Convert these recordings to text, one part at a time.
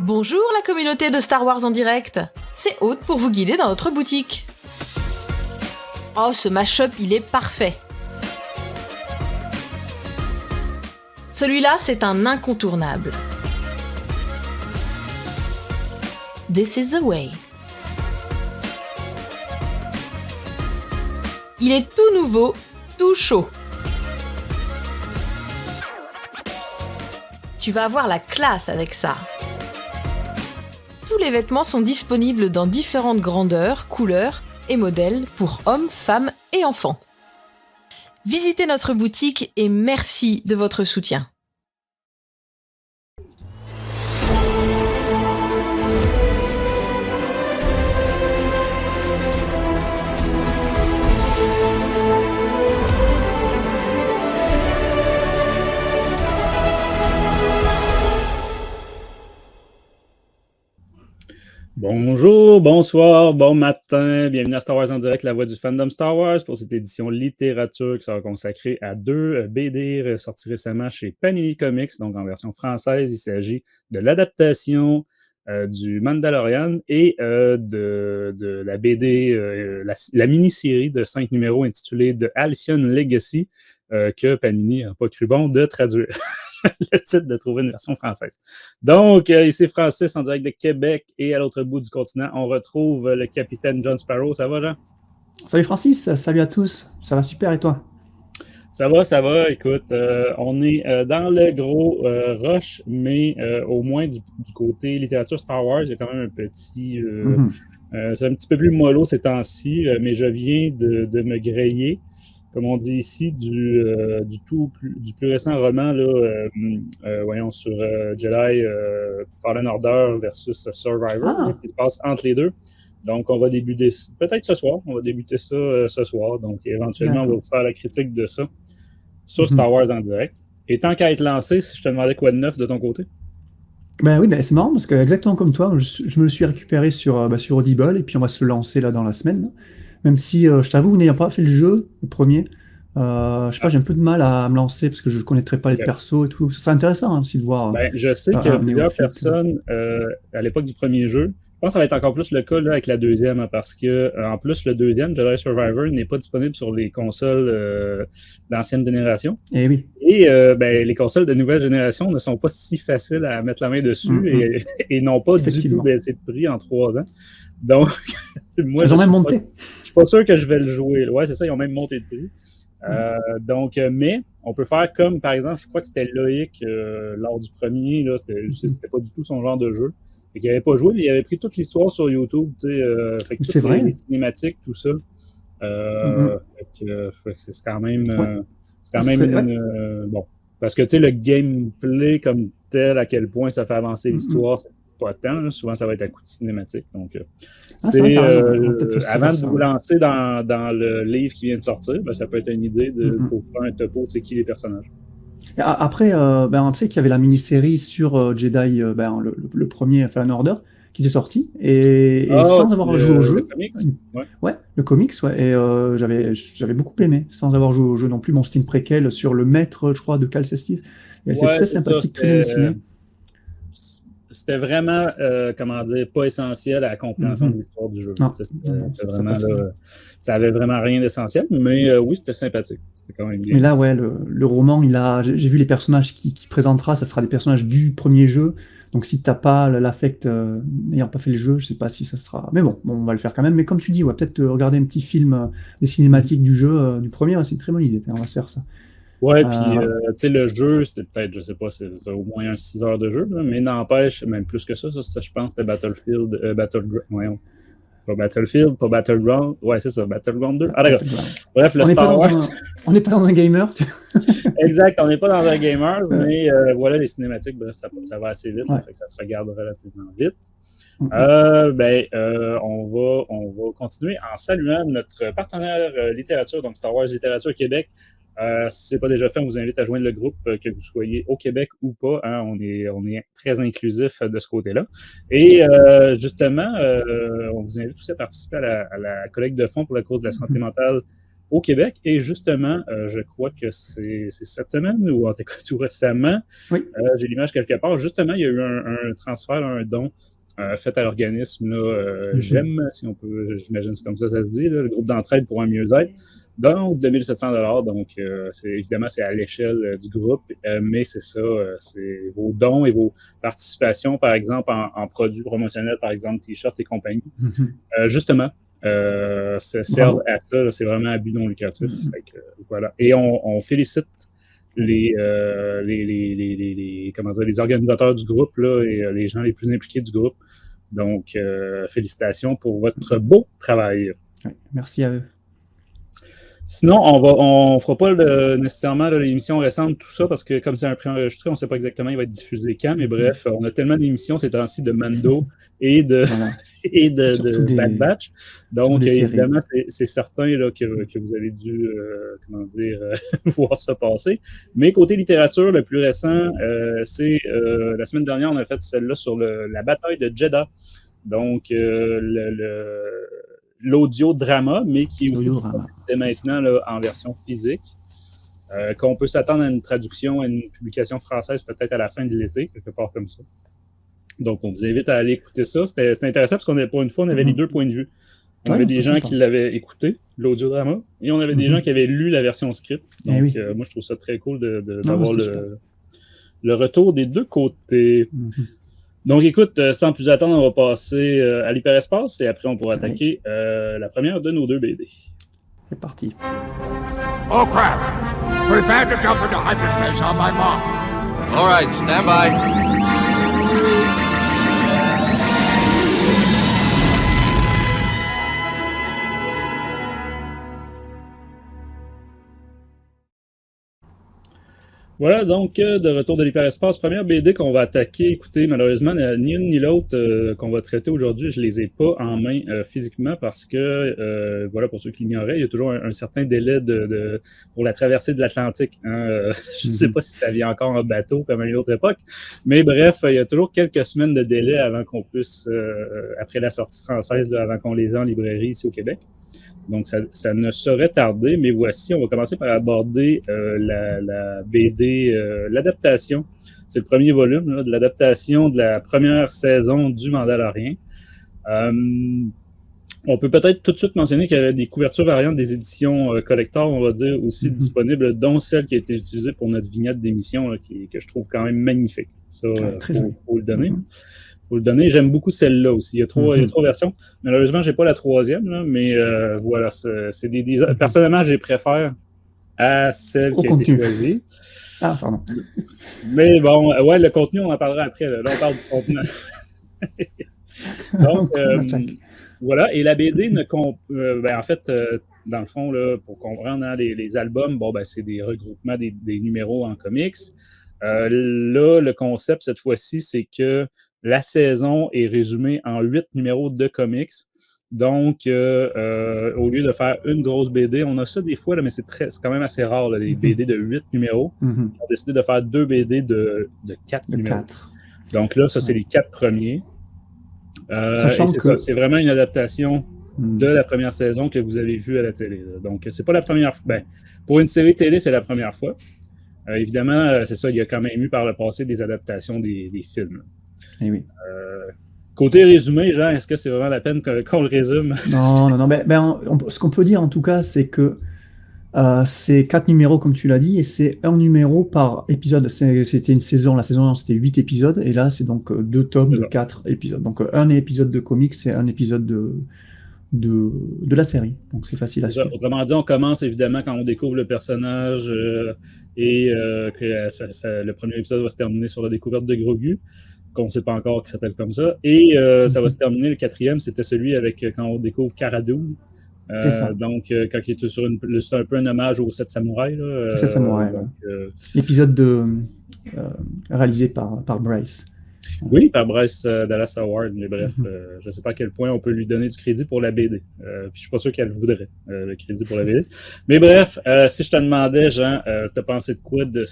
Bonjour la communauté de Star Wars en direct, c'est Aude pour vous guider dans notre boutique. Oh, ce mash-up, il est parfait. Celui-là, c'est un incontournable. This is the way. Il est tout nouveau, tout chaud. Tu vas avoir la classe avec ça. Tous les vêtements sont disponibles dans différentes grandeurs, couleurs et modèles pour hommes, femmes et enfants. Visitez notre boutique et merci de votre soutien. Bonjour, bonsoir, bon matin, bienvenue à Star Wars en direct, la voix du fandom Star Wars pour cette édition littérature qui sera consacrée à deux BD sortis récemment chez Panini Comics, donc en version française. Il s'agit de l'adaptation du Mandalorian et de la BD, la mini-série de 5 numéros intitulée The Halcyon Legacy que Panini n'a pas cru bon de traduire. Le titre de trouver une version française. Donc, ici Francis en direct de Québec et à l'autre bout du continent, on retrouve le capitaine John Sparrow. Ça va, Jean? Salut Francis, salut à tous. Ça va super et toi? Ça va. Écoute, on est dans le gros rush, mais au moins du côté littérature Star Wars, il y a quand même un petit... c'est un petit peu plus mollo ces temps-ci, mais je viens de me griller, comme on dit ici, du plus récent roman là, voyons, sur Jedi Fallen Order versus Survivor, là, qui se passe entre les deux. Donc, on va débuter peut-être ce soir. On va débuter ça ce soir. Donc, éventuellement, on va vous faire la critique de ça sur Star Wars en direct. Et tant qu'à être lancé, si je te demandais quoi de neuf de ton côté? Ben oui, c'est marrant parce que exactement comme toi, je me le suis récupéré sur Audible et puis on va se le lancer là dans la semaine. Là. Même si, je t'avoue, n'ayant pas fait le jeu, le premier, je sais pas, j'ai un peu de mal à me lancer parce que je ne connaîtrais pas les persos et tout. Ça serait intéressant hein, aussi de voir. Je sais qu'il y a plusieurs personnes à l'époque du premier jeu. Je pense que ça va être encore plus le cas là, avec la deuxième, hein, parce que en plus, le deuxième, Jedi Survivor, n'est pas disponible sur les consoles d'ancienne génération. Eh oui. Et les consoles de nouvelle génération ne sont pas si faciles à mettre la main dessus et n'ont pas du tout baissé de prix en 3 ans. Donc, moi, ils ont même monté. Je suis pas sûr que je vais le jouer. Ouais, c'est ça, ils ont même monté de prix. Donc, mais on peut faire comme, par exemple, je crois que c'était Loïc lors du premier, là, c'était pas du tout son genre de jeu. Fait qu'il avait pas joué, mais il avait pris toute l'histoire sur YouTube, tu sais, fait que c'est vrai. Les cinématiques, tout ça. C'est quand même, bon. Parce que, tu sais, le gameplay comme tel, à quel point ça fait avancer l'histoire, c'est pas tant. Là. Souvent, ça va être à coup de cinématique. Donc, avant de vous lancer dans le livre qui vient de sortir, ça peut être une idée pour faire un topo de c'est qui les personnages. Après, on sait qu'il y avait la mini-série sur Jedi, le premier Fallen Order, qui était sorti, et sans avoir joué au jeu. Le comics? Ouais, le comics, ouais, et j'avais beaucoup aimé, sans avoir joué au jeu non plus. Bon, c'était une préquelle sur le maître, je crois, de Cal Kestis. Elle était très sympathique, très bien dessinée. C'était vraiment, pas essentiel à la compréhension de l'histoire du jeu. C'était vraiment, ça avait vraiment rien d'essentiel, mais oui, c'était sympathique. C'était quand même bien. Mais là, ouais, le roman, j'ai vu les personnages qui présentera, ça sera des personnages du premier jeu. Donc si t'as pas l'affect n'ayant pas fait le jeu, je sais pas si ça sera. Mais bon, on va le faire quand même. Mais comme tu dis, ouais, peut-être regarder un petit film des cinématiques du jeu, du premier, ouais, c'est une très bonne idée. On va se faire ça. Ouais, puis tu sais, le jeu, c'était peut-être, je sais pas, c'est au moins 6 heures de jeu, là, mais n'empêche, même plus que ça, je pense que c'était Battlefield, pas Battlefield, pas Battleground, ouais, c'est ça, Battleground 2. Ah, d'accord. Bref, le Star Wars. On n'est pas dans un gamer. Exact, on n'est pas dans un gamer, mais voilà, les cinématiques, ça va assez vite, fait que ça se regarde relativement vite. On va continuer en saluant notre partenaire littérature, donc Star Wars Littérature Québec. Si ce n'est pas déjà fait, on vous invite à joindre le groupe, que vous soyez au Québec ou pas. Hein, on est très inclusif de ce côté-là. Et justement, on vous invite aussi à participer à la collecte de fonds pour la cause de la santé mentale au Québec. Et justement, je crois que c'est cette semaine ou en tout cas tout récemment, j'ai l'image quelque part. Justement, il y a eu un transfert, un don fait à l'organisme GEM, si on peut, j'imagine c'est comme ça se dit, là, le groupe d'entraide pour un mieux-être. Donc, 2700 $. Donc, évidemment, c'est à l'échelle du groupe, mais c'est ça, c'est vos dons et vos participations, par exemple, en produits promotionnels, par exemple, t-shirts et compagnie. Justement, ça sert à ça, là, c'est vraiment à but non lucratif. Fait que, voilà. Et on félicite les organisateurs du groupe là, et les gens les plus impliqués du groupe. Donc, félicitations pour votre beau travail. Ouais, merci à eux. Sinon, on fera pas nécessairement l'émission récente, tout ça, parce que comme c'est un préenregistré, on ne sait pas exactement il va être diffusé quand, mais bref, on a tellement d'émissions ces temps-ci de Mando et de, et de Bad Batch. Donc, évidemment, c'est certain là, que vous avez dû voir ça passer. Mais côté littérature, le plus récent, c'est la semaine dernière, on a fait celle-là sur la bataille de Jeddah. Donc, l'audio-drama, mais qui est aussi disponible dès maintenant là, en version physique. Qu'on peut s'attendre à une traduction, à une publication française peut-être à la fin de l'été, quelque part comme ça. Donc, on vous invite à aller écouter ça. C'était intéressant parce qu'on avait, pour une fois, on avait les deux points de vue. On avait des gens qui l'avaient écouté, l'audio-drama, et on avait des gens qui avaient lu la version script. Donc, moi, je trouve ça très cool d'avoir le retour des deux côtés. Donc, écoute, sans plus attendre, on va passer à l'hyperespace et après, on pourra attaquer la première de nos deux BD. C'est parti. Oh crap! Prepare to jump into hyperspace on my mark. All right, stand by. Voilà, donc, de retour de l'hyperespace, première BD qu'on va attaquer. Écoutez, malheureusement, ni une ni l'autre qu'on va traiter aujourd'hui, je les ai pas en main physiquement parce que, voilà, pour ceux qui l'ignoraient, il y a toujours un certain délai pour la traversée de l'Atlantique. Hein. Je ne sais pas si ça vient encore en bateau comme à une autre époque, mais bref, il y a toujours quelques semaines de délai avant qu'on puisse, après la sortie française, là, avant qu'on les ait en librairie ici au Québec. Donc, ça ne saurait tarder, mais voici, on va commencer par aborder la BD, l'adaptation. C'est le premier volume là, de l'adaptation de la première saison du Mandalorian. On peut peut-être tout de suite mentionner qu'il y avait des couvertures variantes des éditions collector, on va dire, aussi disponibles, dont celle qui a été utilisée pour notre vignette d'émission, là, que je trouve quand même magnifique. Ça, faut le donner. Faut le donner. J'aime beaucoup celle-là aussi. Il y a trois versions. Malheureusement, j'ai pas la troisième, là, mais voilà, c'est des personnellement, je les préfère à celle qui a été choisie. Ah, pardon. Mais bon, ouais, le contenu, on en parlera après. Là, on parle du contenu. Donc, voilà. Et la BD en fait, dans le fond, là, pour comprendre hein, les albums, bon, ben, c'est des regroupements des numéros en comics. Là, le concept, cette fois-ci, c'est que la saison est résumée en 8 numéros de comics. Donc, au lieu de faire une grosse BD, on a ça des fois, là, mais c'est quand même assez rare, là, les BD de 8 numéros. On a décidé de faire 2 BD de 4 numéros. Donc là, ça, c'est les 4 premiers. C'est vraiment une adaptation de la première saison que vous avez vue à la télé. Là. Donc, c'est pas la première fois. Ben, pour une série télé, c'est la première fois. Évidemment, c'est ça, il y a quand même eu par le passé des adaptations des films. Eh oui. Côté résumé, Jean, est-ce que c'est vraiment la peine qu'on le résume? Non. Ce qu'on peut dire en tout cas, c'est que c'est 4 numéros comme tu l'as dit, et c'est un numéro par épisode. C'était une saison, la saison 1 c'était 8 épisodes, et là c'est donc 2 tomes de 4 épisodes. Donc un épisode de comics et un épisode de la série. Donc c'est facile à suivre. Autrement dit, on commence évidemment quand on découvre le personnage et que le premier épisode va se terminer sur la découverte de Grogu, qu'on ne sait pas encore qui s'appelle comme ça. Et ça va se terminer, le 4e, c'était celui avec quand on découvre Cara Dune. Donc, quand il était c'est un peu un hommage aux 7 samouraïs. Là, 7 samouraïs, donc, l'épisode réalisé par Bryce. Oui, par Bryce Dallas Howard, mais bref, je ne sais pas à quel point on peut lui donner du crédit pour la BD. Puis je ne suis pas sûr qu'elle voudrait le crédit pour la BD. Mais bref, si je te demandais, Jean, t'as pensé de quoi de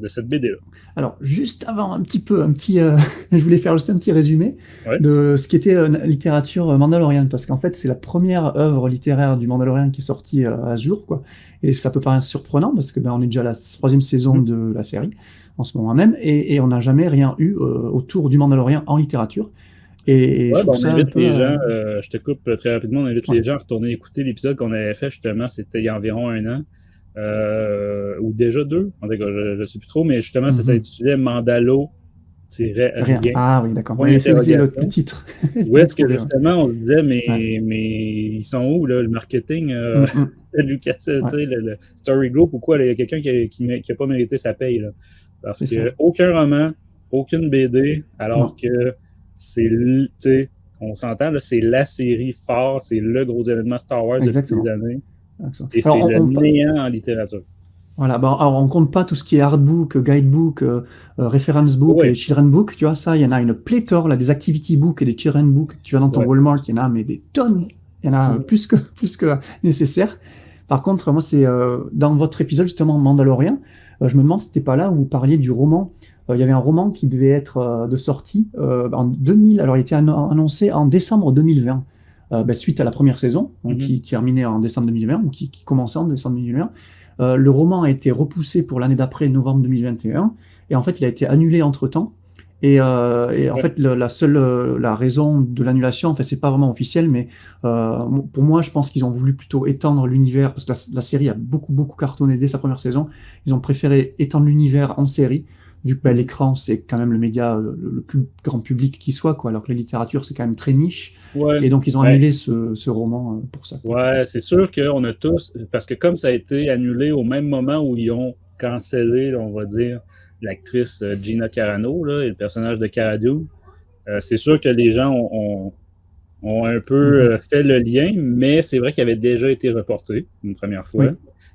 cette BD-là. Alors, juste avant, je voulais faire juste un petit résumé Ouais. de ce qui était littérature mandalorienne, parce qu'en fait, c'est la première œuvre littéraire du Mandalorian qui est sortie à ce jour, quoi. Et ça peut paraître surprenant, parce que on est déjà à la 3e saison de la série, en ce moment même, et on n'a jamais rien eu autour du Mandalorian en littérature. Et je trouve on ça invite un peu, les gens, je te coupe très rapidement, on invite les gens à retourner écouter l'épisode qu'on avait fait justement, c'était il y a environ 1 an, ou déjà 2, en tout cas, je ne sais plus trop, mais justement, ça s'intitulait Mandalo-rien. rien. Ah oui, d'accord. Point Oui, c'est d'interrogation. le titre. Où est-ce que Trop bien. justement on se disait, mais ils sont où là, le marketing de Lucas, tu sais, le Story Group ou quoi, il y a quelqu'un qui a pas mérité sa paye, là. Parce C'est que ça. aucun roman, aucune BD, alors Non. que c'est, tu sais, on s'entend, là, c'est la série phare, c'est le gros événement Star Wars Exactement. depuis des années. Excellent. Et Alors, c'est le néant en littérature. Voilà, alors on compte pas tout ce qui est artbook, guidebook, reference book Ouais. et children book, tu vois, ça, il y en a une pléthore, là, des activity book et des children book, tu vas dans ton Ouais. Walmart, il y en a, mais des tonnes, il y en a plus que nécessaire. Par contre, moi, c'est dans votre épisode, justement, Mandalorian, je me demande si c'était pas là où vous parliez du roman. Il y avait un roman qui devait être de sortie en 2000, alors il était annoncé en décembre 2020, suite à la première saison, donc, qui terminait en décembre 2020, ou qui commençait en décembre 2020. Le roman a été repoussé pour l'année d'après, novembre 2021, et en fait, il a été annulé entre-temps. Et en fait, la raison de l'annulation, en fait, c'est pas vraiment officiel, mais pour moi, je pense qu'ils ont voulu plutôt étendre l'univers, parce que la série a beaucoup cartonné dès sa première saison. Ils ont préféré étendre l'univers en série, vu que l'écran, c'est quand même le média le plus grand public qui soit, quoi, alors que la littérature, c'est quand même très niche. Ouais. Et donc, ils ont annulé ce roman pour ça. Ouais, c'est sûr qu'on a tous, parce que comme ça a été annulé au même moment où ils ont cancellé, on va dire, l'actrice Gina Carano, là, et le personnage de Cara Dune, c'est sûr que les gens ont un peu fait le lien, mais c'est vrai qu'il avait déjà été reporté une première fois. Oui.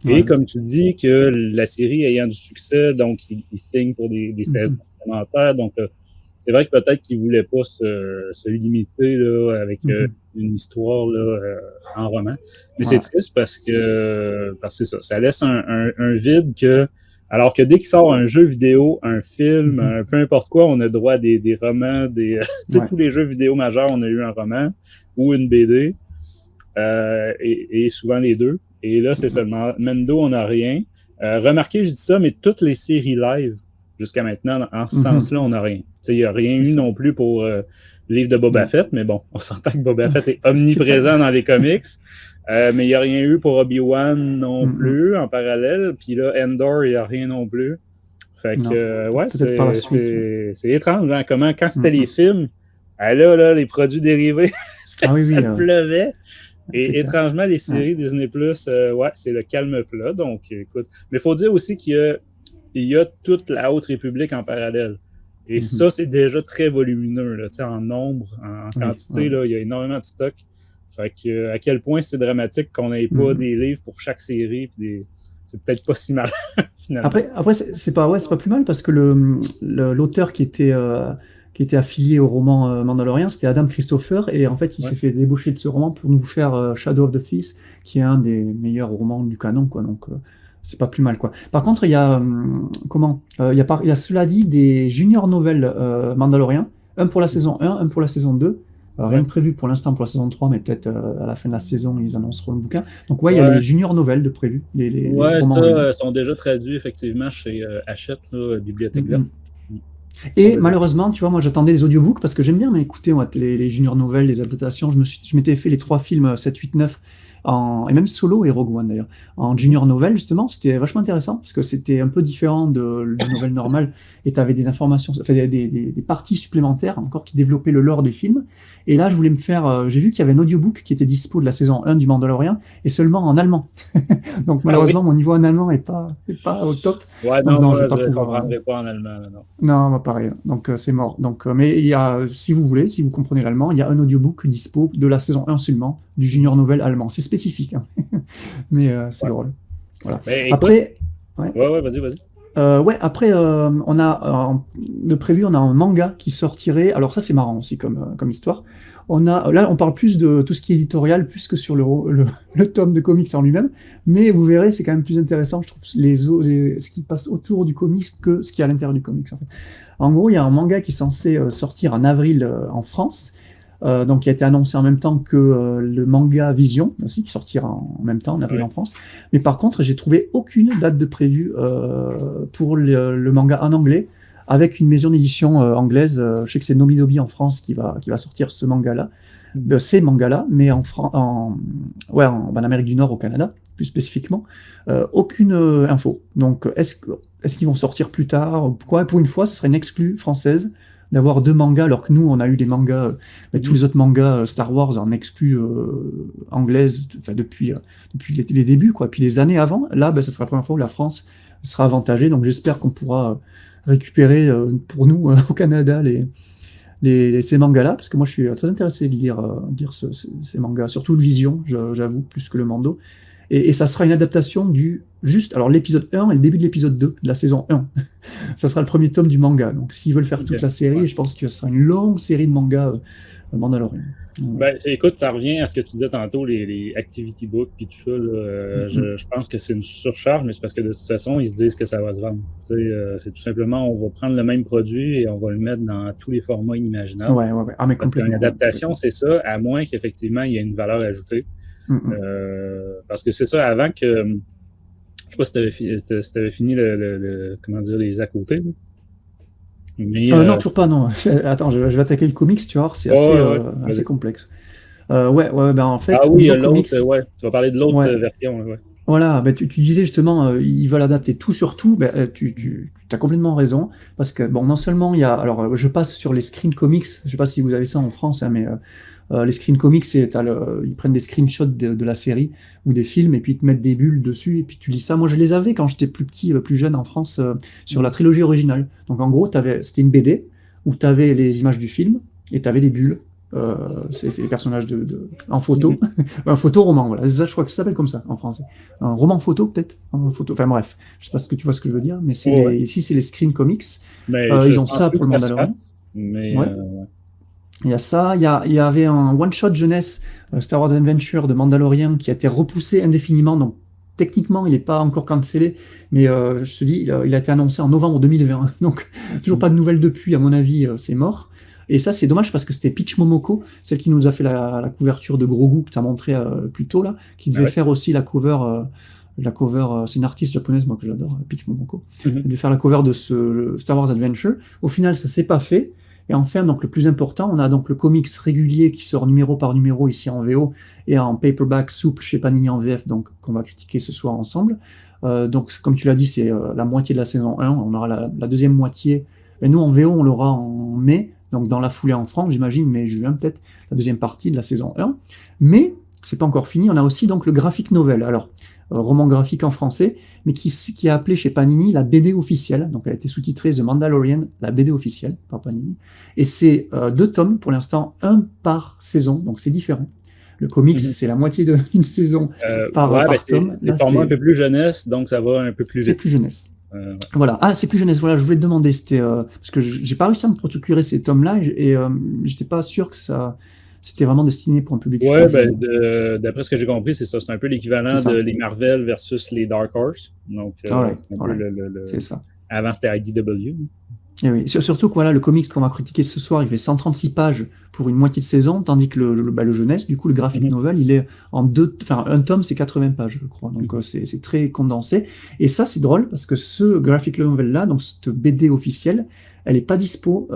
Et comme tu dis que la série ayant du succès, donc ils signent pour des saisons supplémentaires, donc c'est vrai que peut-être qu'ils ne voulaient pas se limiter là, avec une histoire là, en roman. Mais c'est triste parce que c'est ça. Ça laisse un vide que, alors que dès qu'il sort un jeu vidéo, un film, peu importe quoi, on a droit à des romans, tous les jeux vidéo majeurs, on a eu un roman ou une BD, et souvent les deux. Et là, c'est seulement Mando, on n'a rien. Remarquez, je dis ça, mais toutes les séries live jusqu'à maintenant, en ce sens-là, on n'a rien. Il n'y a rien eu non plus pour le livre de Boba Fett, mais bon, on s'entend que Boba Fett est omniprésent dans les comics. Mais il n'y a rien eu pour Obi-Wan non plus, en parallèle. Puis là, Endor, il n'y a rien non plus. Fait que, ouais, c'est étrange, hein, comment, quand c'était les films, là, les produits dérivés, ça pleuvait. Et étrangement, les séries Disney+, c'est le calme plat. Donc, écoute. Mais il faut dire aussi qu'il y a toute la Haute République en parallèle. Et ça, c'est déjà très volumineux, là, en nombre, en quantité, là, il y a énormément de stock. Fait que, à quel point c'est dramatique qu'on n'ait pas des livres pour chaque série, puis c'est peut-être pas si mal, finalement. Après c'est pas plus mal, parce que l'auteur qui était affilié au roman Mandalorian, c'était Adam Christopher, et en fait, il s'est fait débaucher de ce roman pour nous faire Shadow of the Thief, qui est un des meilleurs romans du canon, quoi, donc c'est pas plus mal, quoi. Par contre, il y a, il y a cela dit, des junior novels Mandalorian, un pour la saison 1, un pour la saison 2, rien de prévu pour l'instant pour la saison 3, mais peut-être à la fin de la saison, ils annonceront le bouquin. Donc il y a les junior novels de prévus. Les romans sont déjà traduits, effectivement, chez Hachette, Bibliothèque Verte. Et malheureusement, tu vois, moi j'attendais les audiobooks parce que j'aime bien écouter les junior novels, les adaptations. Je m'étais fait les 3 films 7, 8, 9, et même Solo et Rogue One d'ailleurs, en junior novel justement. C'était vachement intéressant parce que c'était un peu différent du novel normal, et tu avais des informations, enfin, des parties supplémentaires encore qui développaient le lore des films. Et là, je voulais me faire, j'ai vu qu'il y avait un audiobook qui était dispo de la saison 1 du Mandalorian, et seulement en allemand. Donc malheureusement, mon niveau en allemand est pas au top. Ouais, non, je ne comprendrai pas en allemand. Non, pareil. Donc c'est mort. Donc, mais il y a, si vous voulez, si vous comprenez l'allemand, il y a un audiobook dispo de la saison 1 seulement, du junior novel allemand. C'est spécifique, hein. Mais c'est drôle. Voilà. Mais, après, vas-y. Après, on a de prévu, on a un manga qui sortirait. Alors ça, c'est marrant aussi comme histoire. Là, on parle plus de tout ce qui est éditorial, plus que sur le tome de comics en lui-même. Mais vous verrez, c'est quand même plus intéressant, je trouve, ce qui passe autour du comics que ce qui est à l'intérieur du comics. En fait. En gros, il y a un manga qui est censé sortir en avril en France. Donc, qui a été annoncé en même temps que le manga Vision, aussi, qui sortira en même temps en avril en France. Mais par contre, j'ai trouvé aucune date de prévue pour le manga en anglais, avec une maison d'édition anglaise. Je sais que c'est Nomidobi en France qui va sortir ce manga-là, ces mangas-là, mais en Amérique du Nord, au Canada, plus spécifiquement. Aucune info. Donc, est-ce qu'ils vont sortir plus tard? Pourquoi? Pour une fois, ce serait une exclue française d'avoir 2 mangas, alors que nous, on a eu des mangas, tous les autres mangas Star Wars en exclu anglaise, depuis les débuts, quoi. Puis les années avant, là, ça sera la première fois où la France sera avantagée, donc j'espère qu'on pourra récupérer pour nous, au Canada, ces mangas-là, parce que moi, je suis très intéressé de lire ces mangas, surtout le Vision, j'avoue, plus que le Mando. Et ça sera une adaptation alors l'épisode 1 et le début de l'épisode 2 de la saison 1. Ça sera le premier tome du manga. Donc s'ils veulent faire toute la série, je pense que ce sera une longue série de mangas Mandalorian. Écoute, ça revient à ce que tu disais tantôt, les activity books puis tout ça. Là, je pense que c'est une surcharge, mais c'est parce que de toute façon, ils se disent que ça va se vendre. C'est tout simplement, on va prendre le même produit et on va le mettre dans tous les formats inimaginables. Ouais. Ah, mais parce complètement. qu'une adaptation, c'est ça, à moins qu'effectivement, il y ait une valeur ajoutée. Parce que c'est ça, avant que... Je sais pas si t'avais fini comment dire, les à côté. Mais, non, toujours pas, non. Attends, je vais attaquer le comics, tu vois, c'est assez complexe. En fait... Ah oui, l'autre, comics, tu vas parler de l'autre version. Voilà, tu disais justement, ils veulent adapter tout sur tout, tu as complètement raison, parce que, non seulement il y a... Alors, je passe sur les screen comics, je sais pas si vous avez ça en France, mais... les screen comics, ils prennent des screenshots de la série ou des films et puis ils te mettent des bulles dessus et puis tu lis ça. Moi, je les avais quand j'étais plus petit, plus jeune en France, sur la trilogie originale. Donc en gros, c'était une BD où tu avais les images du film et tu avais des bulles. C'est les personnages en photo, un photo-roman, voilà. Ça, je crois que ça s'appelle comme ça en français. Un roman photo, peut-être. Enfin bref, je sais pas ce que tu vois ce que je veux dire, mais ici, c'est les screen comics. Ils ont ça pour le Mandalorian. Il y a ça, il y avait un one-shot jeunesse Star Wars Adventure de Mandalorian qui a été repoussé indéfiniment, donc techniquement il n'est pas encore cancellé, mais je te dis, il a été annoncé en novembre 2020, donc toujours pas de nouvelles depuis, à mon avis c'est mort. Et ça c'est dommage parce que c'était Peach Momoko, celle qui nous a fait la couverture de Grogu que tu as montré plus tôt là, qui devait faire aussi la cover, c'est une artiste japonaise moi que j'adore, Peach Momoko, elle devait faire la cover de ce Star Wars Adventure. Au final ça s'est pas fait. Et enfin, donc le plus important, on a donc le comics régulier qui sort numéro par numéro ici en VO et en paperback souple chez Panini en VF, donc qu'on va critiquer ce soir ensemble. Donc comme tu l'as dit, c'est la moitié de la saison 1, on aura la deuxième moitié. Et nous en VO, on l'aura en mai, donc dans la foulée en France, j'imagine, mai, juin peut-être, la deuxième partie de la saison 1. Mais c'est pas encore fini, on a aussi donc le graphic novel. Alors, roman graphique en français, mais qui est appelé chez Panini la BD officielle. Donc elle a été sous-titrée The Mandalorian, la BD officielle par Panini. Et c'est 2 tomes pour l'instant, 1 par saison, donc c'est différent. Le comics, c'est la moitié d'une saison par tome. C'est le format un peu plus jeunesse, donc ça va un peu plus vite. C'est plus jeunesse. Voilà. Ah, c'est plus jeunesse. Voilà, je voulais te demander, parce que j'ai pas réussi à me procurer ces tomes-là et j'étais pas sûr que c'était vraiment destiné pour un public. Ouais, d'après ce que j'ai compris, c'est ça. C'est un peu l'équivalent de les Marvel versus les Dark Horse. Donc, c'est ça. Avant, c'était IDW. Et oui. Surtout que le comics qu'on va critiquer ce soir, il fait 136 pages pour une moitié de saison, tandis que le jeunesse, du coup, le graphic novel, il est un tome, c'est 80 pages, je crois. Donc, c'est très condensé. Et ça, c'est drôle, parce que ce graphic novel-là, donc cette BD officielle, elle n'est pas dispo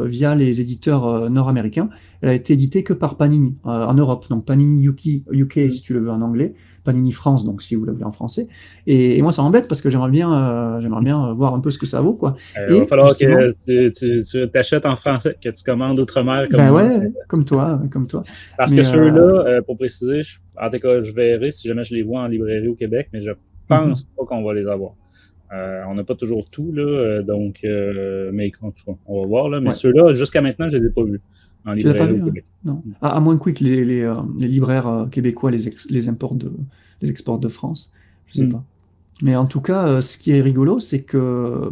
via les éditeurs nord-américains. Elle a été éditée que par Panini en Europe. Donc Panini UK si tu le veux en anglais, Panini France donc si vous le voulez en français. Et moi ça m'embête parce que j'aimerais bien voir un peu ce que ça vaut quoi. Il va falloir que tu t'achètes en français, que tu commandes outre-mer comme moi. comme toi. Parce que ceux-là, pour préciser, en tout cas je verrai si jamais je les vois en librairie au Québec, mais je pense pas qu'on va les avoir. On n'a pas toujours tout, là, donc, mais en tout cas, on va voir. Là, mais ceux-là, jusqu'à maintenant, je ne les ai pas vus en librairie au Québec. Non. À moins que les libraires québécois les exportent de France. Je ne sais pas. Mais en tout cas, ce qui est rigolo, c'est que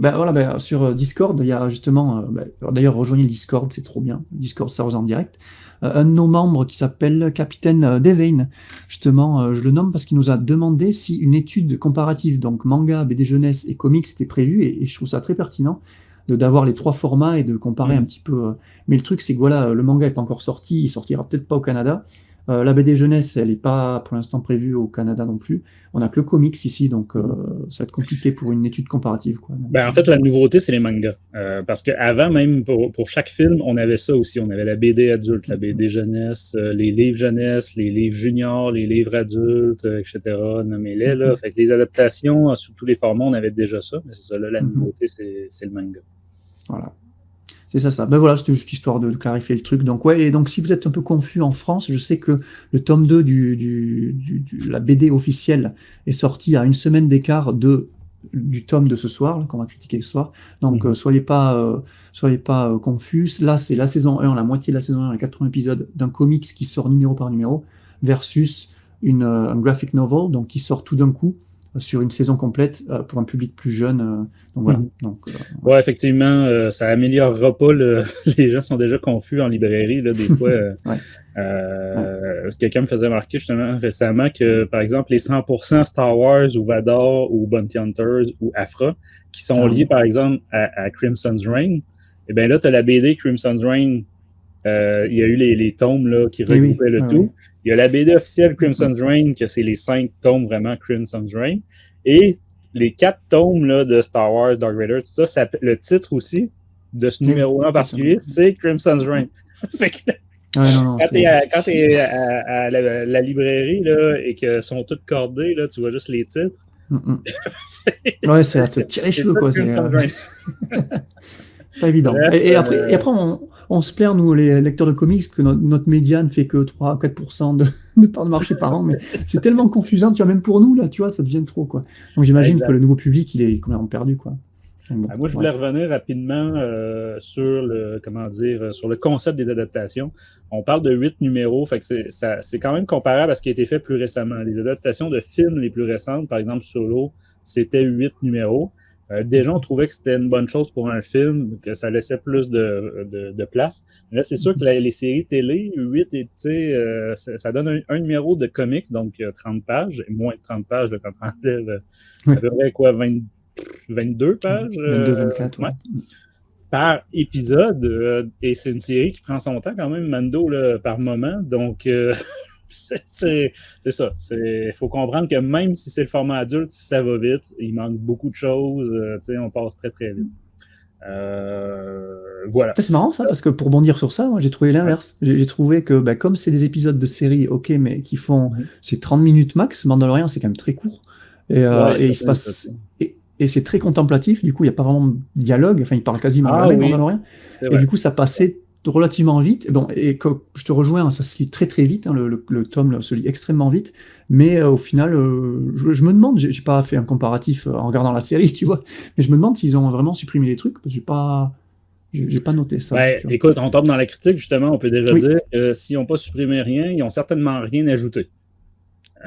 sur Discord, il y a justement, d'ailleurs rejoignez le Discord, c'est trop bien. Discord, ça en direct. Un de nos membres qui s'appelle Capitaine Devane, justement, je le nomme parce qu'il nous a demandé si une étude comparative, donc manga, BD jeunesse et comics, était prévue, et je trouve ça très pertinent d'avoir les 3 formats et de comparer un petit peu. Mais le truc, c'est que voilà, le manga n'est pas encore sorti, il sortira peut-être pas au Canada. La BD jeunesse, elle n'est pas pour l'instant prévue au Canada non plus. On n'a que le comics ici, donc ça va être compliqué pour une étude comparative, quoi. Donc, en fait, la nouveauté, c'est les mangas. Parce qu'avant, même pour chaque film, on avait ça aussi. On avait la BD adulte, la BD jeunesse, les livres jeunesse, les livres juniors, les livres adultes, etc. Nommez-les, là. Fait que les adaptations sous tous les formats, on avait déjà ça. Mais c'est ça, là, la nouveauté, c'est le manga. Voilà. C'est ça. Ben voilà, c'était juste histoire de clarifier le truc. Donc ouais, et donc si vous êtes un peu confus en France, je sais que le tome 2 la BD officielle est sorti à une semaine d'écart du tome de ce soir, là, qu'on va critiquer ce soir. Donc soyez pas confus. Là, c'est la saison 1, la moitié de la saison 1, les 80 épisodes d'un comics qui sort numéro par numéro, versus un graphic novel, donc qui sort tout d'un coup sur une saison complète pour un public plus jeune. Donc voilà. Ouais, effectivement, ça améliorera pas les gens sont déjà confus en librairie, là, des fois. Quelqu'un me faisait remarquer justement récemment que, par exemple, les 100% Star Wars ou Vador ou Bounty Hunters ou Aphra, qui sont liés, par exemple, à Crimson's Reign, et bien là, tu as la BD Crimson's Reign. Il y a eu les tomes là, qui regroupaient le tout. Il y a la BD officielle Crimson's Reign, que c'est les 5 tomes vraiment Crimson's Reign. Et les 4 tomes là, de Star Wars, Dark Vader, tout ça, le titre aussi de ce numéro-là en particulier, c'est Crimson's Reign. Fait que, quand t'es à la librairie là, et que sont toutes cordées, là, tu vois juste les titres. Ouais, c'est à te tirer les cheveux, quoi. C'est pas évident. Et après on se plaint, nous, les lecteurs de comics, que notre médiane fait que 3-4% de part de marché par an, mais c'est tellement confusant, tu vois, même pour nous, là, tu vois, ça devient trop, quoi. Donc j'imagine que le nouveau public, il est complètement perdu, quoi. Bon, moi, je voulais revenir rapidement sur le concept des adaptations. On parle de 8 numéros, fait que c'est quand même comparable à ce qui a été fait plus récemment. Les adaptations de films les plus récentes, par exemple Solo, c'était 8 numéros. Déjà, on trouvait que c'était une bonne chose pour un film, que ça laissait plus de place. Mais là, c'est sûr que les séries télé, 8, ça donne un numéro de comics, donc 30 pages, et moins de 30 pages quand on enlève à peu près 22 pages 22-24, ouais. par épisode. Et c'est une série qui prend son temps quand même, Mando, là, par moment. Donc, c'est ça. Il faut comprendre que même si c'est le format adulte, si ça va vite, il manque beaucoup de choses. On passe très, très vite. Voilà. C'est marrant ça, parce que pour bondir sur ça, moi j'ai trouvé l'inverse. J'ai trouvé que comme c'est des épisodes de série, ok, mais qui font c'est 30 minutes max, Mandalorian c'est quand même très court. Et il se passe. Et c'est très contemplatif, du coup il n'y a pas vraiment de dialogue, enfin il parle quasiment jamais Mandalorian. Et du coup ça passait relativement vite. Bon, et que je te rejoins, ça se lit très très vite, hein, le tome se lit extrêmement vite, mais au final, je me demande, j'ai pas fait un comparatif en regardant la série, tu vois, mais je me demande s'ils ont vraiment supprimé les trucs, parce que j'ai pas noté ça. Écoute, on tombe dans la critique, justement, on peut déjà dire que s'ils n'ont pas supprimé rien, ils n'ont certainement rien ajouté.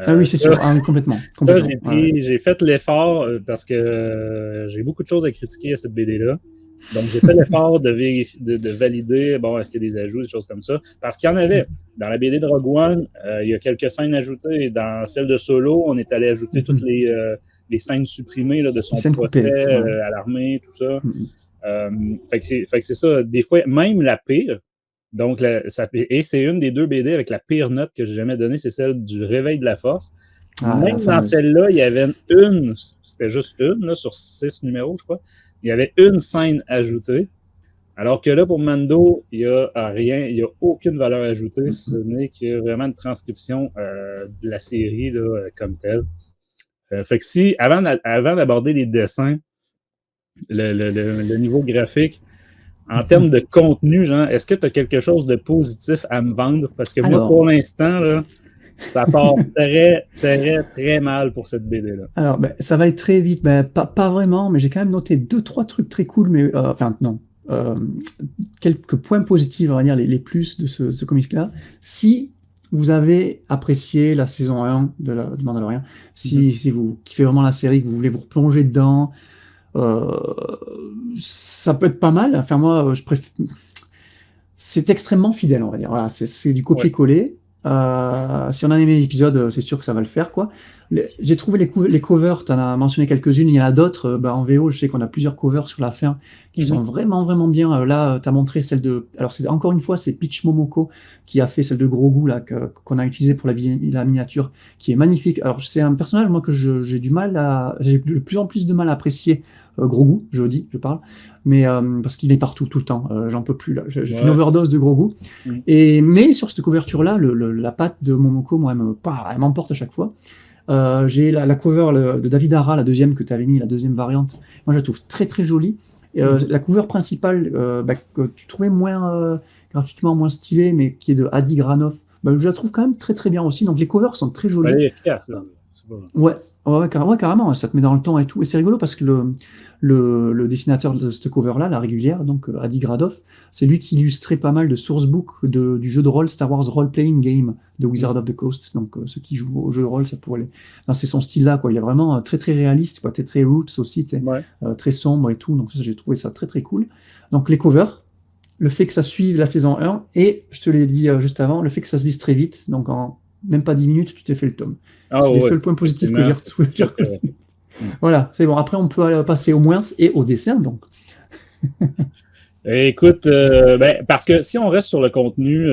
Oui, c'est sûr, complètement. Ça, j'ai fait l'effort parce que j'ai beaucoup de choses à critiquer à cette BD-là. Donc, j'ai fait l'effort de valider, est-ce qu'il y a des ajouts, des choses comme ça. Parce qu'il y en avait. Dans la BD de Rogue One, il y a quelques scènes ajoutées. Dans celle de Solo, on est allé ajouter toutes les scènes supprimées là, de son procès à l'armée, tout ça. Fait que c'est ça. Des fois, même la pire. Donc, et c'est une des 2 BD avec la pire note que j'ai jamais donnée, c'est celle du Réveil de la Force. Même dans celle-là, il y avait c'était juste une, là, sur 6 numéros, je crois. Il y avait une scène ajoutée, alors que là, pour Mando, il n'y a rien, il n'y a aucune valeur ajoutée, ce n'est que vraiment une transcription de la série là, comme telle. Fait que si, avant d'aborder les dessins, le niveau graphique, en termes de contenu, genre, est-ce que tu as quelque chose de positif à me vendre? Parce que moi, pour l'instant, là, ça part très, très, très mal pour cette BD-là. Alors, ça va être très vite. Pas vraiment, mais j'ai quand même noté 2-3 trucs très cool, mais quelques points positifs, on va dire, les plus de ce comics-là. Si vous avez apprécié la saison 1 de Mandalorian, si vous kiffez vraiment la série, que vous voulez vous replonger dedans, ça peut être pas mal. Enfin, moi, c'est extrêmement fidèle, on va dire. Voilà, c'est du copier-coller. Si on a aimé l'épisode, c'est sûr que ça va le faire, quoi. J'ai trouvé les covers, tu en as mentionné quelques-unes, il y en a d'autres. En VO, je sais qu'on a plusieurs covers sur la fin qui sont vraiment, vraiment bien. Là, tu as montré celle de... Alors, encore une fois, c'est Peach Momoko qui a fait celle de Grogu, là, qu'on a utilisée pour la miniature, qui est magnifique. Alors, c'est un personnage, moi, que j'ai de plus en plus de mal à apprécier. Grogu, je parle, mais parce qu'il est partout, tout le temps. J'en peux plus, là. J'ai fait une overdose de Grogu. Mais sur cette couverture-là, la patte de Momoko, moi, elle m'emporte à chaque fois. J'ai la cover de David Hara, la deuxième que tu avais mis, la deuxième variante. Moi, je la trouve très très jolie. La cover principale, que tu trouvais moins graphiquement moins stylée, mais qui est de Adi Granov, je la trouve quand même très très bien aussi. Donc les covers sont très jolies. Elle est efficace, là. Ouais, carrément, ça te met dans le temps et tout. Et c'est rigolo parce que le dessinateur de cette cover-là, la régulière, donc Adi Gradov, c'est lui qui illustrait pas mal de sourcebook du jeu de rôle Star Wars Role Playing Game de Wizard of the Coast. Donc ceux qui jouent au jeu de rôle, ça pourrait aller. Non, c'est son style-là, quoi. Il est vraiment très très réaliste, quoi. Très roots aussi, très sombre et tout. Donc ça, j'ai trouvé ça très très cool. Donc les covers, le fait que ça suive la saison 1, et je te l'ai dit juste avant, le fait que ça se lise très vite, donc en même pas 10 minutes, tu t'es fait le tome. C'est les seuls points positifs que j'ai retrouvés. Voilà, c'est bon. Après, on peut passer au moins et au dessin, donc. Écoute, parce que si on reste sur le contenu,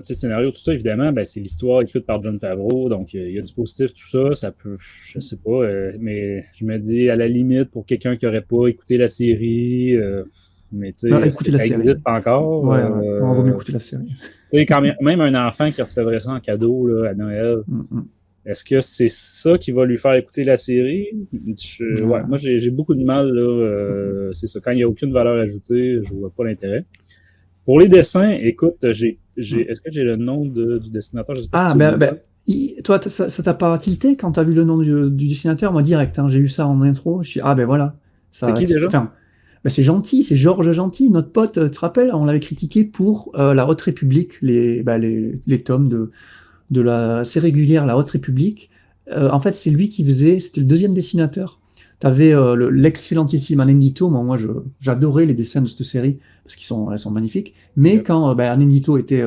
scénario, tout ça, évidemment, c'est l'histoire écrite par Jon Favreau, donc il y a du positif, tout ça, ça peut, je sais pas, mais je me dis, à la limite, pour quelqu'un qui n'aurait pas écouté la série, mais tu sais, ça existe encore. Ouais, on va mieux écouter la série. Tu sais, quand même un enfant qui recevrait ça en cadeau là, à Noël, est-ce que c'est ça qui va lui faire écouter la série? Moi, j'ai beaucoup de mal, là. C'est ça. Quand il n'y a aucune valeur ajoutée, je vois pas l'intérêt. Pour les dessins, écoute, est-ce que j'ai le nom du dessinateur? Je sais pas toi, ça t'a pas tilté quand t'as vu le nom du dessinateur? Moi, direct, j'ai eu ça en intro. Je suis voilà. C'est qui déjà? C'est Gentil, c'est Georges Gentil, notre pote, tu te rappelles? On l'avait critiqué pour la Haute République, les tomes de la série régulière La Haute République. En fait, c'est lui qui c'était le deuxième dessinateur. T'avais l'excellentissime Anendito. Moi, j'adorais les dessins de cette série parce elles sont magnifiques. Mais quand Anendito était